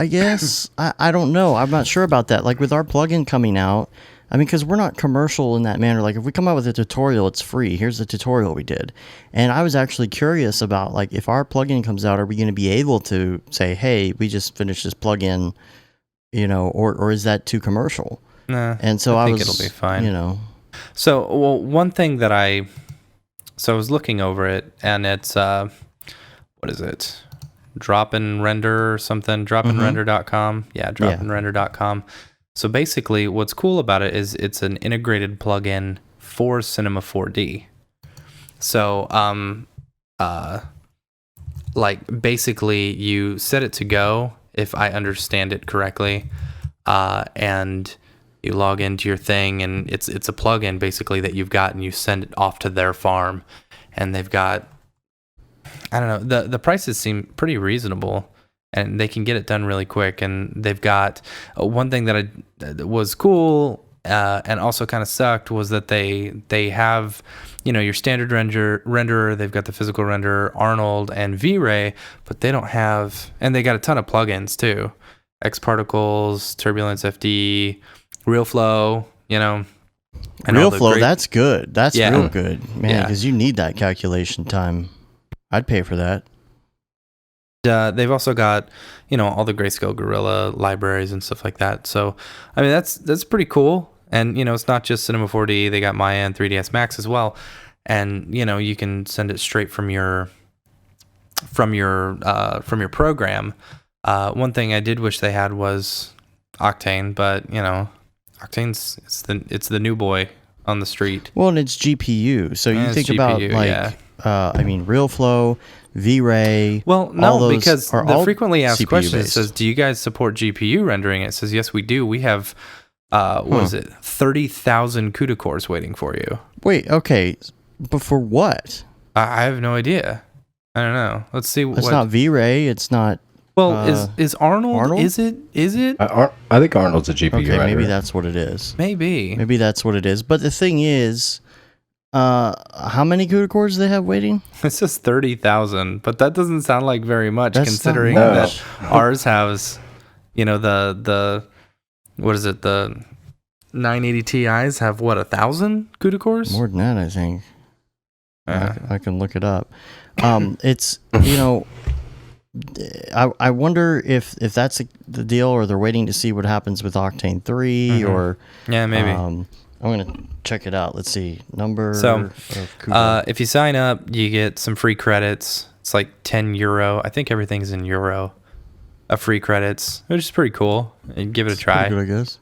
Speaker 1: I guess. I don't know. I'm not sure about that. Like with our plugin coming out, I mean, because we're not commercial in that manner. Like if we come out with a tutorial, it's free. Here's the tutorial we did. And I was actually curious about, like, if our plugin comes out, are we going to be able to say, hey, we just finished this plugin, or is that too commercial?
Speaker 2: Nah,
Speaker 1: and so
Speaker 2: I think it'll be fine. So, well, one thing that I was looking over it, and it's, what is it? Drop and Render or something, dropandrender.com. Yeah, dropandrender.com. So basically what's cool about it is it's an integrated plugin for Cinema 4D. So, like basically you set it to go, if I understand it correctly, and you log into your thing, and it's a plugin basically that you've got, and you send it off to their farm, and they've got, I don't know, the prices seem pretty reasonable, and they can get it done really quick. And they've got one thing that was cool and also kind of sucked was that they have, your standard renderer, they've got the physical renderer, Arnold, and V-Ray, but they don't have, and they got a ton of plugins too, X-Particles, Turbulence FD, RealFlow,
Speaker 1: RealFlow, that's good. That's real good, man,
Speaker 2: Yeah.
Speaker 1: because you need that calculation time. I'd pay for that.
Speaker 2: They've also got, all the Grayscale Gorilla libraries and stuff like that. So, I mean, that's pretty cool. And, it's not just Cinema 4D. They got Maya and 3ds Max as well. And, you can send it straight from your program. One thing I did wish they had was Octane, but, Octane's it's the new boy on the street.
Speaker 1: Well, and it's GPU. So you think
Speaker 2: GPU,
Speaker 1: about RealFlow, V-Ray.
Speaker 2: Well, no, because
Speaker 1: are
Speaker 2: the
Speaker 1: all
Speaker 2: frequently asked
Speaker 1: CPU
Speaker 2: question
Speaker 1: based.
Speaker 2: says, "Do you guys support GPU rendering?" It says, "Yes, we do. We have, what is it, 30,000 CUDA cores waiting for you."
Speaker 1: Wait, okay, but for what?
Speaker 2: I have no idea. I don't know. Let's see.
Speaker 1: It's not V-Ray. It's not.
Speaker 2: Well, is Arnold?
Speaker 1: Arnold?
Speaker 2: Is it?
Speaker 3: I think Arnold's a GPU
Speaker 1: Okay, maybe
Speaker 3: renderer.
Speaker 1: that's what it is.
Speaker 2: Maybe.
Speaker 1: Maybe that's what it is. But the thing is, how many CUDA cores do they have waiting?
Speaker 2: It says 30,000, but that doesn't sound like very much,
Speaker 1: That's
Speaker 2: considering
Speaker 1: not
Speaker 2: that
Speaker 1: much.
Speaker 2: ours has, the what is it? The 980 Ti's have what, 1,000 CUDA cores?
Speaker 1: More than that, I think. I can look it up. It's I wonder if that's the deal, or they're waiting to see what happens with Octane 3, or
Speaker 2: Yeah, maybe.
Speaker 1: I'm gonna check it out. Let's see number.
Speaker 2: So,
Speaker 1: of CUDA.
Speaker 2: if you sign up, you get some free credits. It's like €10. I think everything's in euro. Of free credits, which is pretty cool. And give it a try.
Speaker 1: Pretty good, I guess.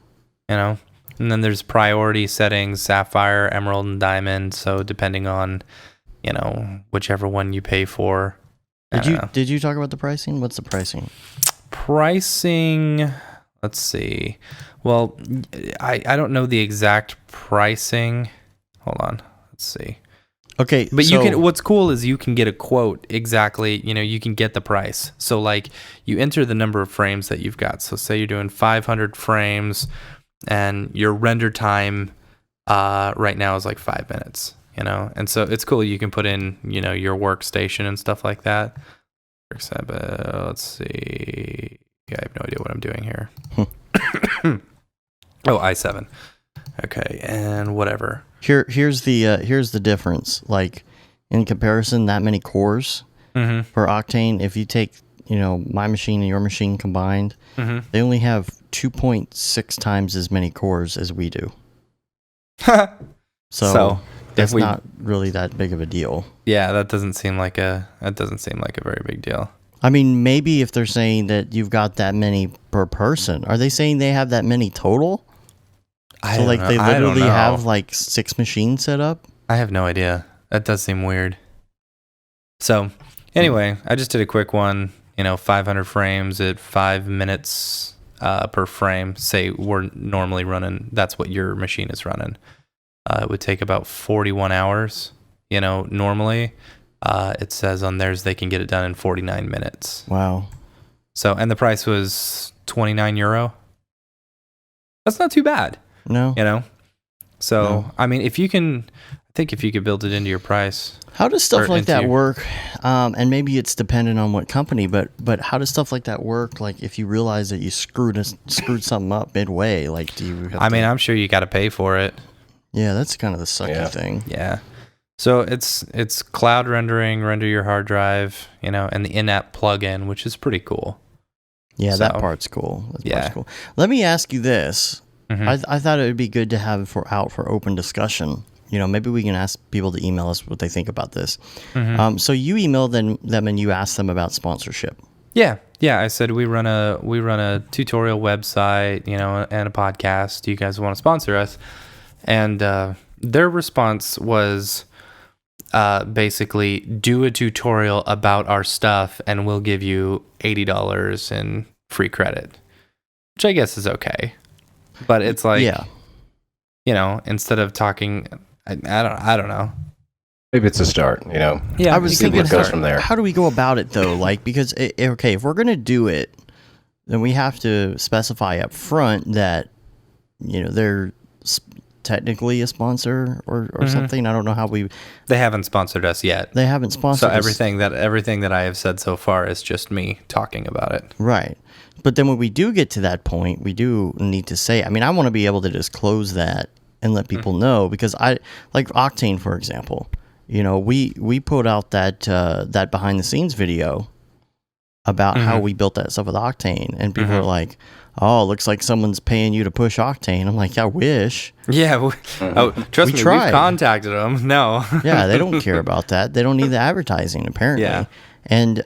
Speaker 2: And then there's priority settings: Sapphire, Emerald, and Diamond. So depending on, whichever one you pay for.
Speaker 1: Did you talk about the pricing? What's the pricing?
Speaker 2: Pricing, let's see. Well, I don't know the exact pricing. Hold on. Let's see.
Speaker 1: Okay,
Speaker 2: But
Speaker 1: so,
Speaker 2: what's cool is you can get a quote exactly, you can get the price. So like you enter the number of frames that you've got. So say you're doing 500 frames and your render time right now is like 5 minutes, and so it's cool. You can put in, your workstation and stuff like that. Let's see. I have no idea what I'm doing here. Oh, i7. Okay, and whatever.
Speaker 1: Here's the difference. Like in comparison, that many cores for Octane. If you take my machine and your machine combined, they only have 2.6 times as many cores as we do. So that's not really that big of a deal.
Speaker 2: Yeah, that doesn't seem like a very big deal.
Speaker 1: I mean, maybe if they're saying that you've got that many per person, are they saying they have that many total? They literally have like 6 machines set up?
Speaker 2: I have no idea. That does seem weird. So, anyway, I just did a quick one, 500 frames at 5 minutes per frame. Say we're normally running, that's what your machine is running. It would take about 41 hours, normally. It says on theirs they can get it done in 49 minutes.
Speaker 1: Wow.
Speaker 2: So, and the price was €29. That's not too bad.
Speaker 1: No.
Speaker 2: So,
Speaker 1: No.
Speaker 2: I mean, if you could build it into your price.
Speaker 1: How does stuff like that work? And maybe it's dependent on what company, but how does stuff like that work? Like if you realize that you screwed something up midway, like do you have
Speaker 2: I'm sure you got to pay for it.
Speaker 1: Yeah, that's kind of the sucky thing.
Speaker 2: Yeah. So it's cloud render your hard drive, and the in-app plugin, which is pretty cool.
Speaker 1: Yeah, that part's cool. Part's cool. Let me ask you this. I thought it would be good to have out for open discussion. Maybe we can ask people to email us what they think about this. So you emailed them and you asked them about sponsorship.
Speaker 2: Yeah. I said we run a tutorial website, and a podcast. Do you guys want to sponsor us? And their response was basically do a tutorial about our stuff, and we'll give you $80 in free credit, which I guess is okay. But it's like, instead of talking, I don't know.
Speaker 3: Maybe it's a start,
Speaker 2: Yeah,
Speaker 1: I was thinking,
Speaker 3: what goes from there.
Speaker 1: How do we go about it though? Like, because if we're gonna do it, then we have to specify up front that they're technically a sponsor or something. I don't know how
Speaker 2: They haven't sponsored us yet.
Speaker 1: They haven't sponsored.
Speaker 2: So everything that I have said so far is just me talking about it.
Speaker 1: Right. But then when we do get to that point, we do need to say, I want to be able to disclose that and let people know, because I like Octane, for example, we put out that behind the scenes video about how we built that stuff with Octane, and people are like, oh, looks like someone's paying you to push Octane. I'm like, I wish.
Speaker 2: Yeah. Trust me, we've contacted them. No.
Speaker 1: Yeah, they don't care about that. They don't need the advertising, apparently. Yeah. And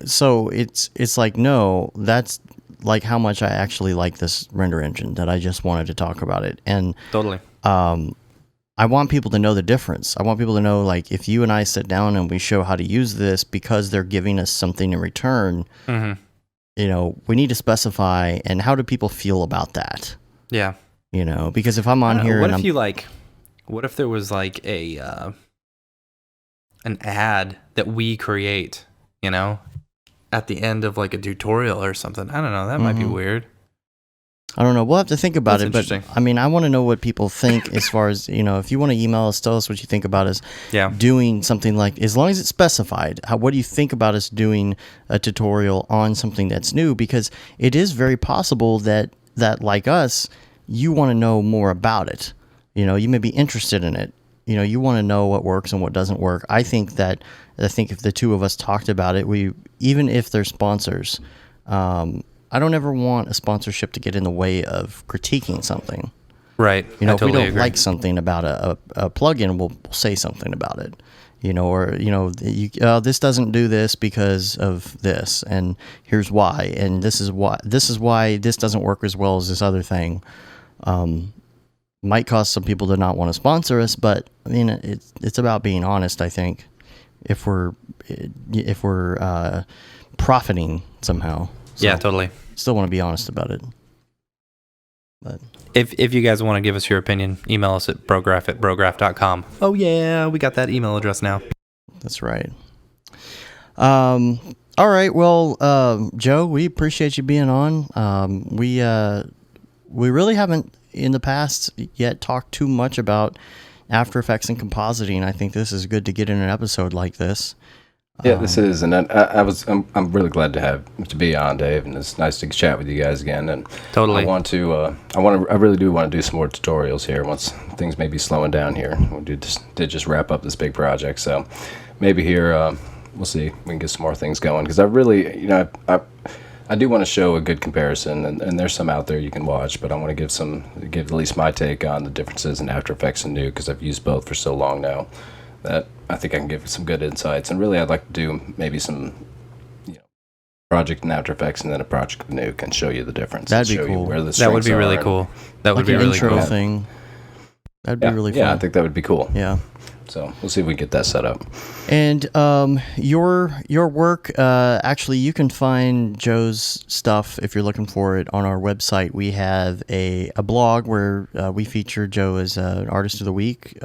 Speaker 1: so it's like, no, that's like how much I actually like this render engine, that I just wanted to talk about it. And
Speaker 2: totally.
Speaker 1: I want people to know the difference. I want people to know, like, if you and I sit down and we show how to use this because they're giving us something in return, we need to specify, and how do people feel about that?
Speaker 2: Yeah.
Speaker 1: Because if I'm on here,
Speaker 2: what if there was like an ad that we create, at the end of like a tutorial or something? I don't know. That might be weird.
Speaker 1: I don't know. We'll have to think about it.
Speaker 2: But
Speaker 1: I want to know what people think as far as, if you want to email us, tell us what you think about us doing something like, as long as it's specified, what do you think about us doing a tutorial on something that's new? Because it is very possible that like us, you want to know more about it. You may be interested in it. You want to know what works and what doesn't work. I think if the two of us talked about it, even if they're sponsors, I don't ever want a sponsorship to get in the way of critiquing something.
Speaker 2: Right.
Speaker 1: If we don't like something about a plugin, we'll say something about it. This doesn't do this because of this, and here's why, and this is why this doesn't work as well as this other thing. Might cause some people to not want to sponsor us, but it's about being honest. I think if we're profiting somehow. So
Speaker 2: yeah, totally.
Speaker 1: Still want to be honest about it. But
Speaker 2: if you guys want to give us your opinion, email us at brograph@brograph.com. Oh yeah, we got that email address now.
Speaker 1: That's right. All right. Well, Joe, we appreciate you being on. We really haven't in the past yet talked too much about After Effects and compositing. I think this is good to get in an episode like this.
Speaker 3: Yeah, this is, and I'm really glad to be on, Dave, and it's nice to chat with you guys again. And
Speaker 2: Totally.
Speaker 3: I really do want to do some more tutorials here once things may be slowing down here. We did just wrap up this big project, so maybe here we'll see if we can get some more things going. Because I really, I do want to show a good comparison, and there's some out there you can watch, but I want to give at least my take on the differences in After Effects and Nuke, because I've used both for so long now that I think I can give some good insights. And really, I'd like to do maybe some project in After Effects and then a project in Nuke and show you the difference.
Speaker 1: That'd be
Speaker 3: show
Speaker 1: cool.
Speaker 3: You where the
Speaker 2: That would be really
Speaker 3: are.
Speaker 2: cool. That would
Speaker 1: Like
Speaker 2: be
Speaker 1: an
Speaker 2: really
Speaker 1: intro
Speaker 2: cool.
Speaker 1: thing. That'd be really fun.
Speaker 3: Yeah, I think that would be cool.
Speaker 1: Yeah.
Speaker 3: So we'll see if we get that set up.
Speaker 1: And your work, actually, you can find Joe's stuff if you're looking for it on our website. We have a blog where we feature Joe as an Artist of the Week,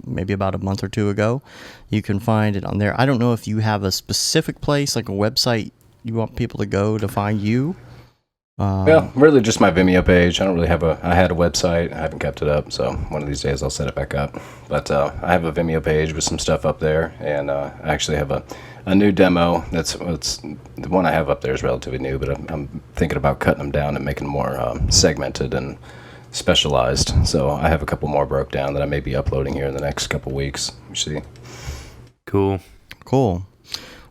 Speaker 1: maybe about a month or two ago. You can find it on there. I don't know if you have a specific place, like a website you want people to go to find you.
Speaker 3: Well, really just my Vimeo page. I don't really have I had a website. I haven't kept it up, so one of these days I'll set it back up. But I have a Vimeo page with some stuff up there, and I actually have a new demo. It's the one I have up there is relatively new, but I'm thinking about cutting them down and making them more segmented and specialized. So I have a couple more broke down that I may be uploading here in the next couple weeks. You see.
Speaker 2: Cool.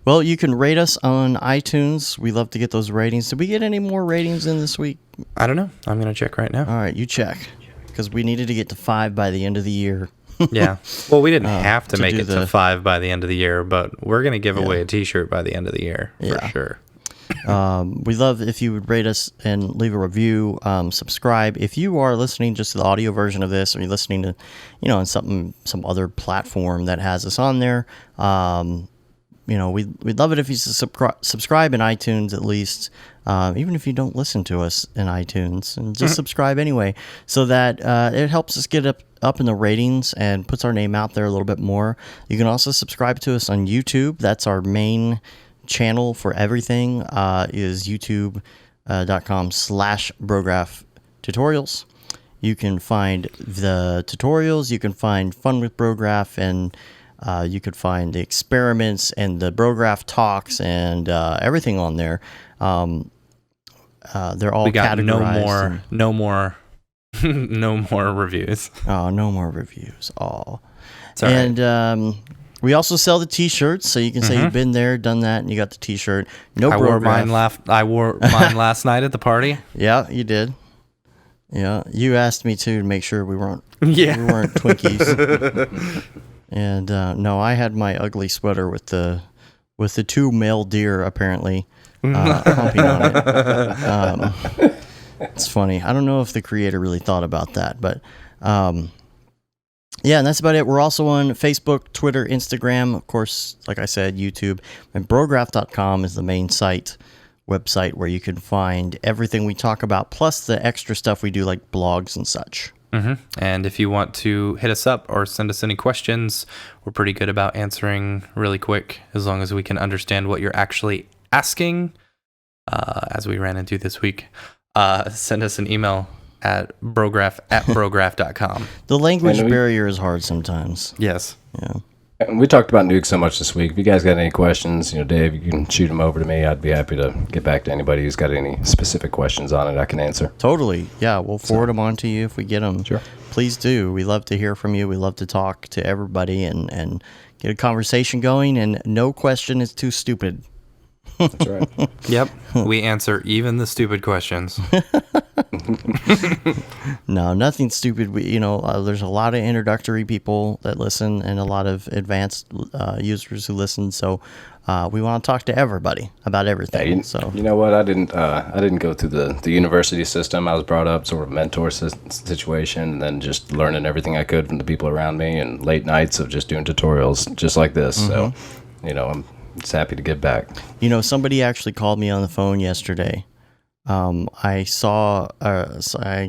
Speaker 1: Well, you can rate us on iTunes. We love to get those ratings. Did we get any more ratings in this week?
Speaker 2: I don't know. I'm going to check right now.
Speaker 1: All right, you check. Because we needed to get to 5 by the end of the year.
Speaker 2: Yeah. Well, we didn't have to
Speaker 1: to
Speaker 2: make
Speaker 1: do
Speaker 2: it to 5 by the end of the year, but we're going to give away a t-shirt by the end of the year for sure.
Speaker 1: We love if you would rate us and leave a review, subscribe. If you are listening just to the audio version of this, or you're listening to, on some other platform that has us on there, we'd love it if you subscribe in iTunes at least, even if you don't listen to us in iTunes, and just subscribe anyway, so that it helps us get up in the ratings and puts our name out there a little bit more. You can also subscribe to us on YouTube. That's our main channel for everything, is youtube.com/Brograph tutorials. You can find the tutorials, you can find Fun with Brograph, and you could find the experiments and the Brograph talks and everything on there. They're all categorized.
Speaker 2: No more reviews.
Speaker 1: Oh, no more reviews. Oh,
Speaker 2: It's all right.
Speaker 1: And we also sell the T-shirts, so you can say you've been there, done that, and you got the T-shirt. No
Speaker 2: I
Speaker 1: Brograph.
Speaker 2: wore mine last night at the party.
Speaker 1: Yeah, you did. Yeah, you asked me to make sure we weren't.
Speaker 2: Yeah.
Speaker 1: We weren't Twinkies. And no, I had my ugly sweater with the 2 male deer apparently humping on it. It's funny. I don't know if the creator really thought about that, but yeah, and that's about it. We're also on Facebook, Twitter, Instagram, of course, like I said, YouTube, and Brograph.com is the main website where you can find everything we talk about, plus the extra stuff we do like blogs and such.
Speaker 2: And if you want to hit us up or send us any questions, we're pretty good about answering really quick, as long as we can understand what you're actually asking, as we ran into this week. Send us an email at brograph@brograph.com.
Speaker 1: The language barrier is hard sometimes.
Speaker 2: Yes.
Speaker 1: Yeah.
Speaker 3: And we talked about Nuke so much this week. If you guys got any questions, Dave, you can shoot them over to me. I'd be happy to get back to anybody who's got any specific questions on it I can answer.
Speaker 1: Totally. Yeah, we'll forward them on to you if we get them.
Speaker 3: Sure.
Speaker 1: Please do. We love to hear from you. We love to talk to everybody and get a conversation going, and no question is too stupid.
Speaker 3: That's right.
Speaker 2: Yep. We answer even the stupid questions.
Speaker 1: No, nothing stupid. There's a lot of introductory people that listen and a lot of advanced users who listen. So we want to talk to everybody about everything.
Speaker 3: Yeah,
Speaker 1: so
Speaker 3: you know what? I didn't go through the university system. I was brought up sort of mentor situation, and then just learning everything I could from the people around me, and late nights of just doing tutorials just like this. So, I'm just happy to give back.
Speaker 1: Somebody actually called me on the phone yesterday. I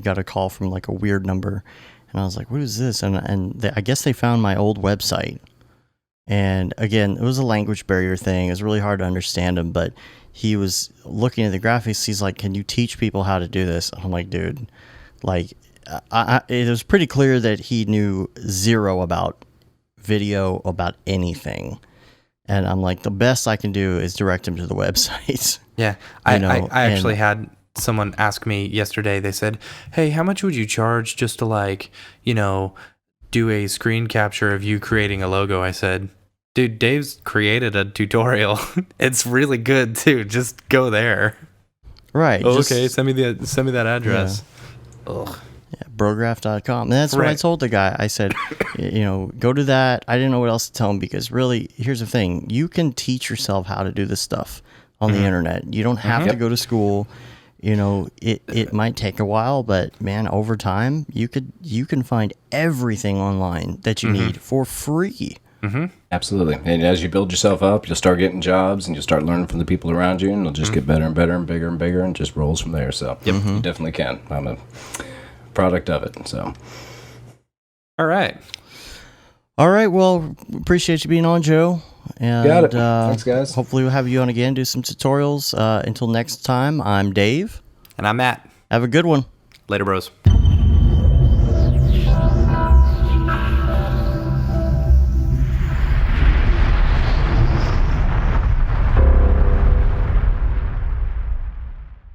Speaker 1: got a call from like a weird number, and I was like, what is this? And I guess they found my old website. And again, it was a language barrier thing. It was really hard to understand him, but he was looking at the graphics. He's like, can you teach people how to do this? I'm like, dude, like, it was pretty clear that he knew zero about video, about anything. And I'm like, the best I can do is direct him to the websites.
Speaker 2: Yeah. I actually had someone ask me yesterday. They said, hey, how much would you charge just to like, do a screen capture of you creating a logo? I said, dude, Dave's created a tutorial. It's really good too. Just go there.
Speaker 1: Right.
Speaker 2: Oh, okay. Send me that address.
Speaker 1: Yeah. Ugh. Yeah, Brograph.com. And that's what I told the guy. I said, go to that. I didn't know what else to tell him because really, here's the thing. You can teach yourself how to do this stuff on the internet. You don't have to go to school. It might take a while, but man, over time, you can find everything online that you need for free.
Speaker 3: Absolutely. And as you build yourself up, you'll start getting jobs and you'll start learning from the people around you, and it'll just get better and better and bigger and bigger and just rolls from there. So you definitely can. I'm a product of it. So
Speaker 2: all right.
Speaker 1: Well, appreciate you being on, Joe. And,
Speaker 3: got it. Thanks, guys.
Speaker 1: Hopefully we'll have you on again, do some tutorials. Until next time, I'm Dave.
Speaker 2: And I'm Matt.
Speaker 1: Have a good one.
Speaker 2: Later, bros.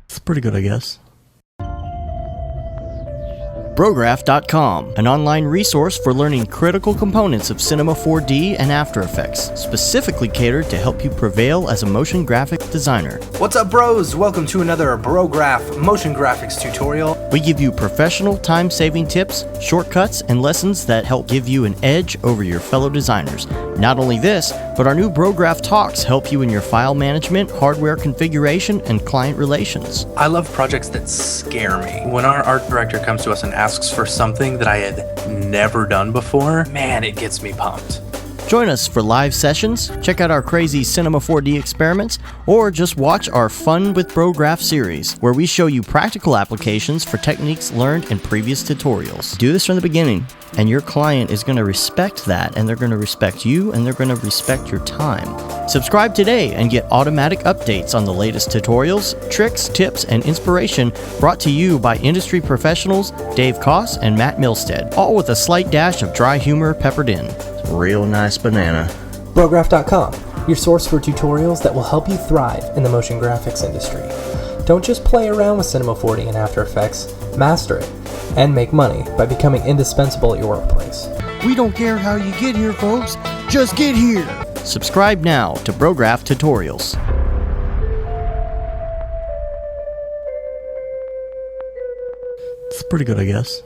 Speaker 1: It's pretty good, I guess. Brograph.com, an online resource for learning critical components of Cinema 4D and After Effects, specifically catered to help you prevail as a motion graphic designer.
Speaker 4: What's up, bros? Welcome to another Brograph motion graphics tutorial.
Speaker 1: We give you professional time-saving tips, shortcuts, and lessons that help give you an edge over your fellow designers. Not only this, but our new Brograph Talks help you in your file management, hardware configuration, and client relations.
Speaker 4: I love projects that scare me. When our art director comes to us and asks for something that I had never done before, man, it gets me pumped.
Speaker 1: Join us for live sessions, check out our crazy Cinema 4D experiments, or just watch our Fun with Brograph series, where we show you practical applications for techniques learned in previous tutorials. Do this from the beginning, and your client is going to respect that, and they're going to respect you, and they're going to respect your time. Subscribe today and get automatic updates on the latest tutorials, tricks, tips, and inspiration brought to you by industry professionals Dave Koss and Matt Milstead, all with a slight dash of dry humor peppered in. Real nice banana.
Speaker 5: Brograph.com, your source for tutorials that will help you thrive in the motion graphics industry. Don't just play around with Cinema 4D and After Effects, master it, and make money by becoming indispensable at your workplace.
Speaker 1: We don't care how you get here, folks. Just get here. Subscribe now to Brograph Tutorials. It's pretty good, I guess.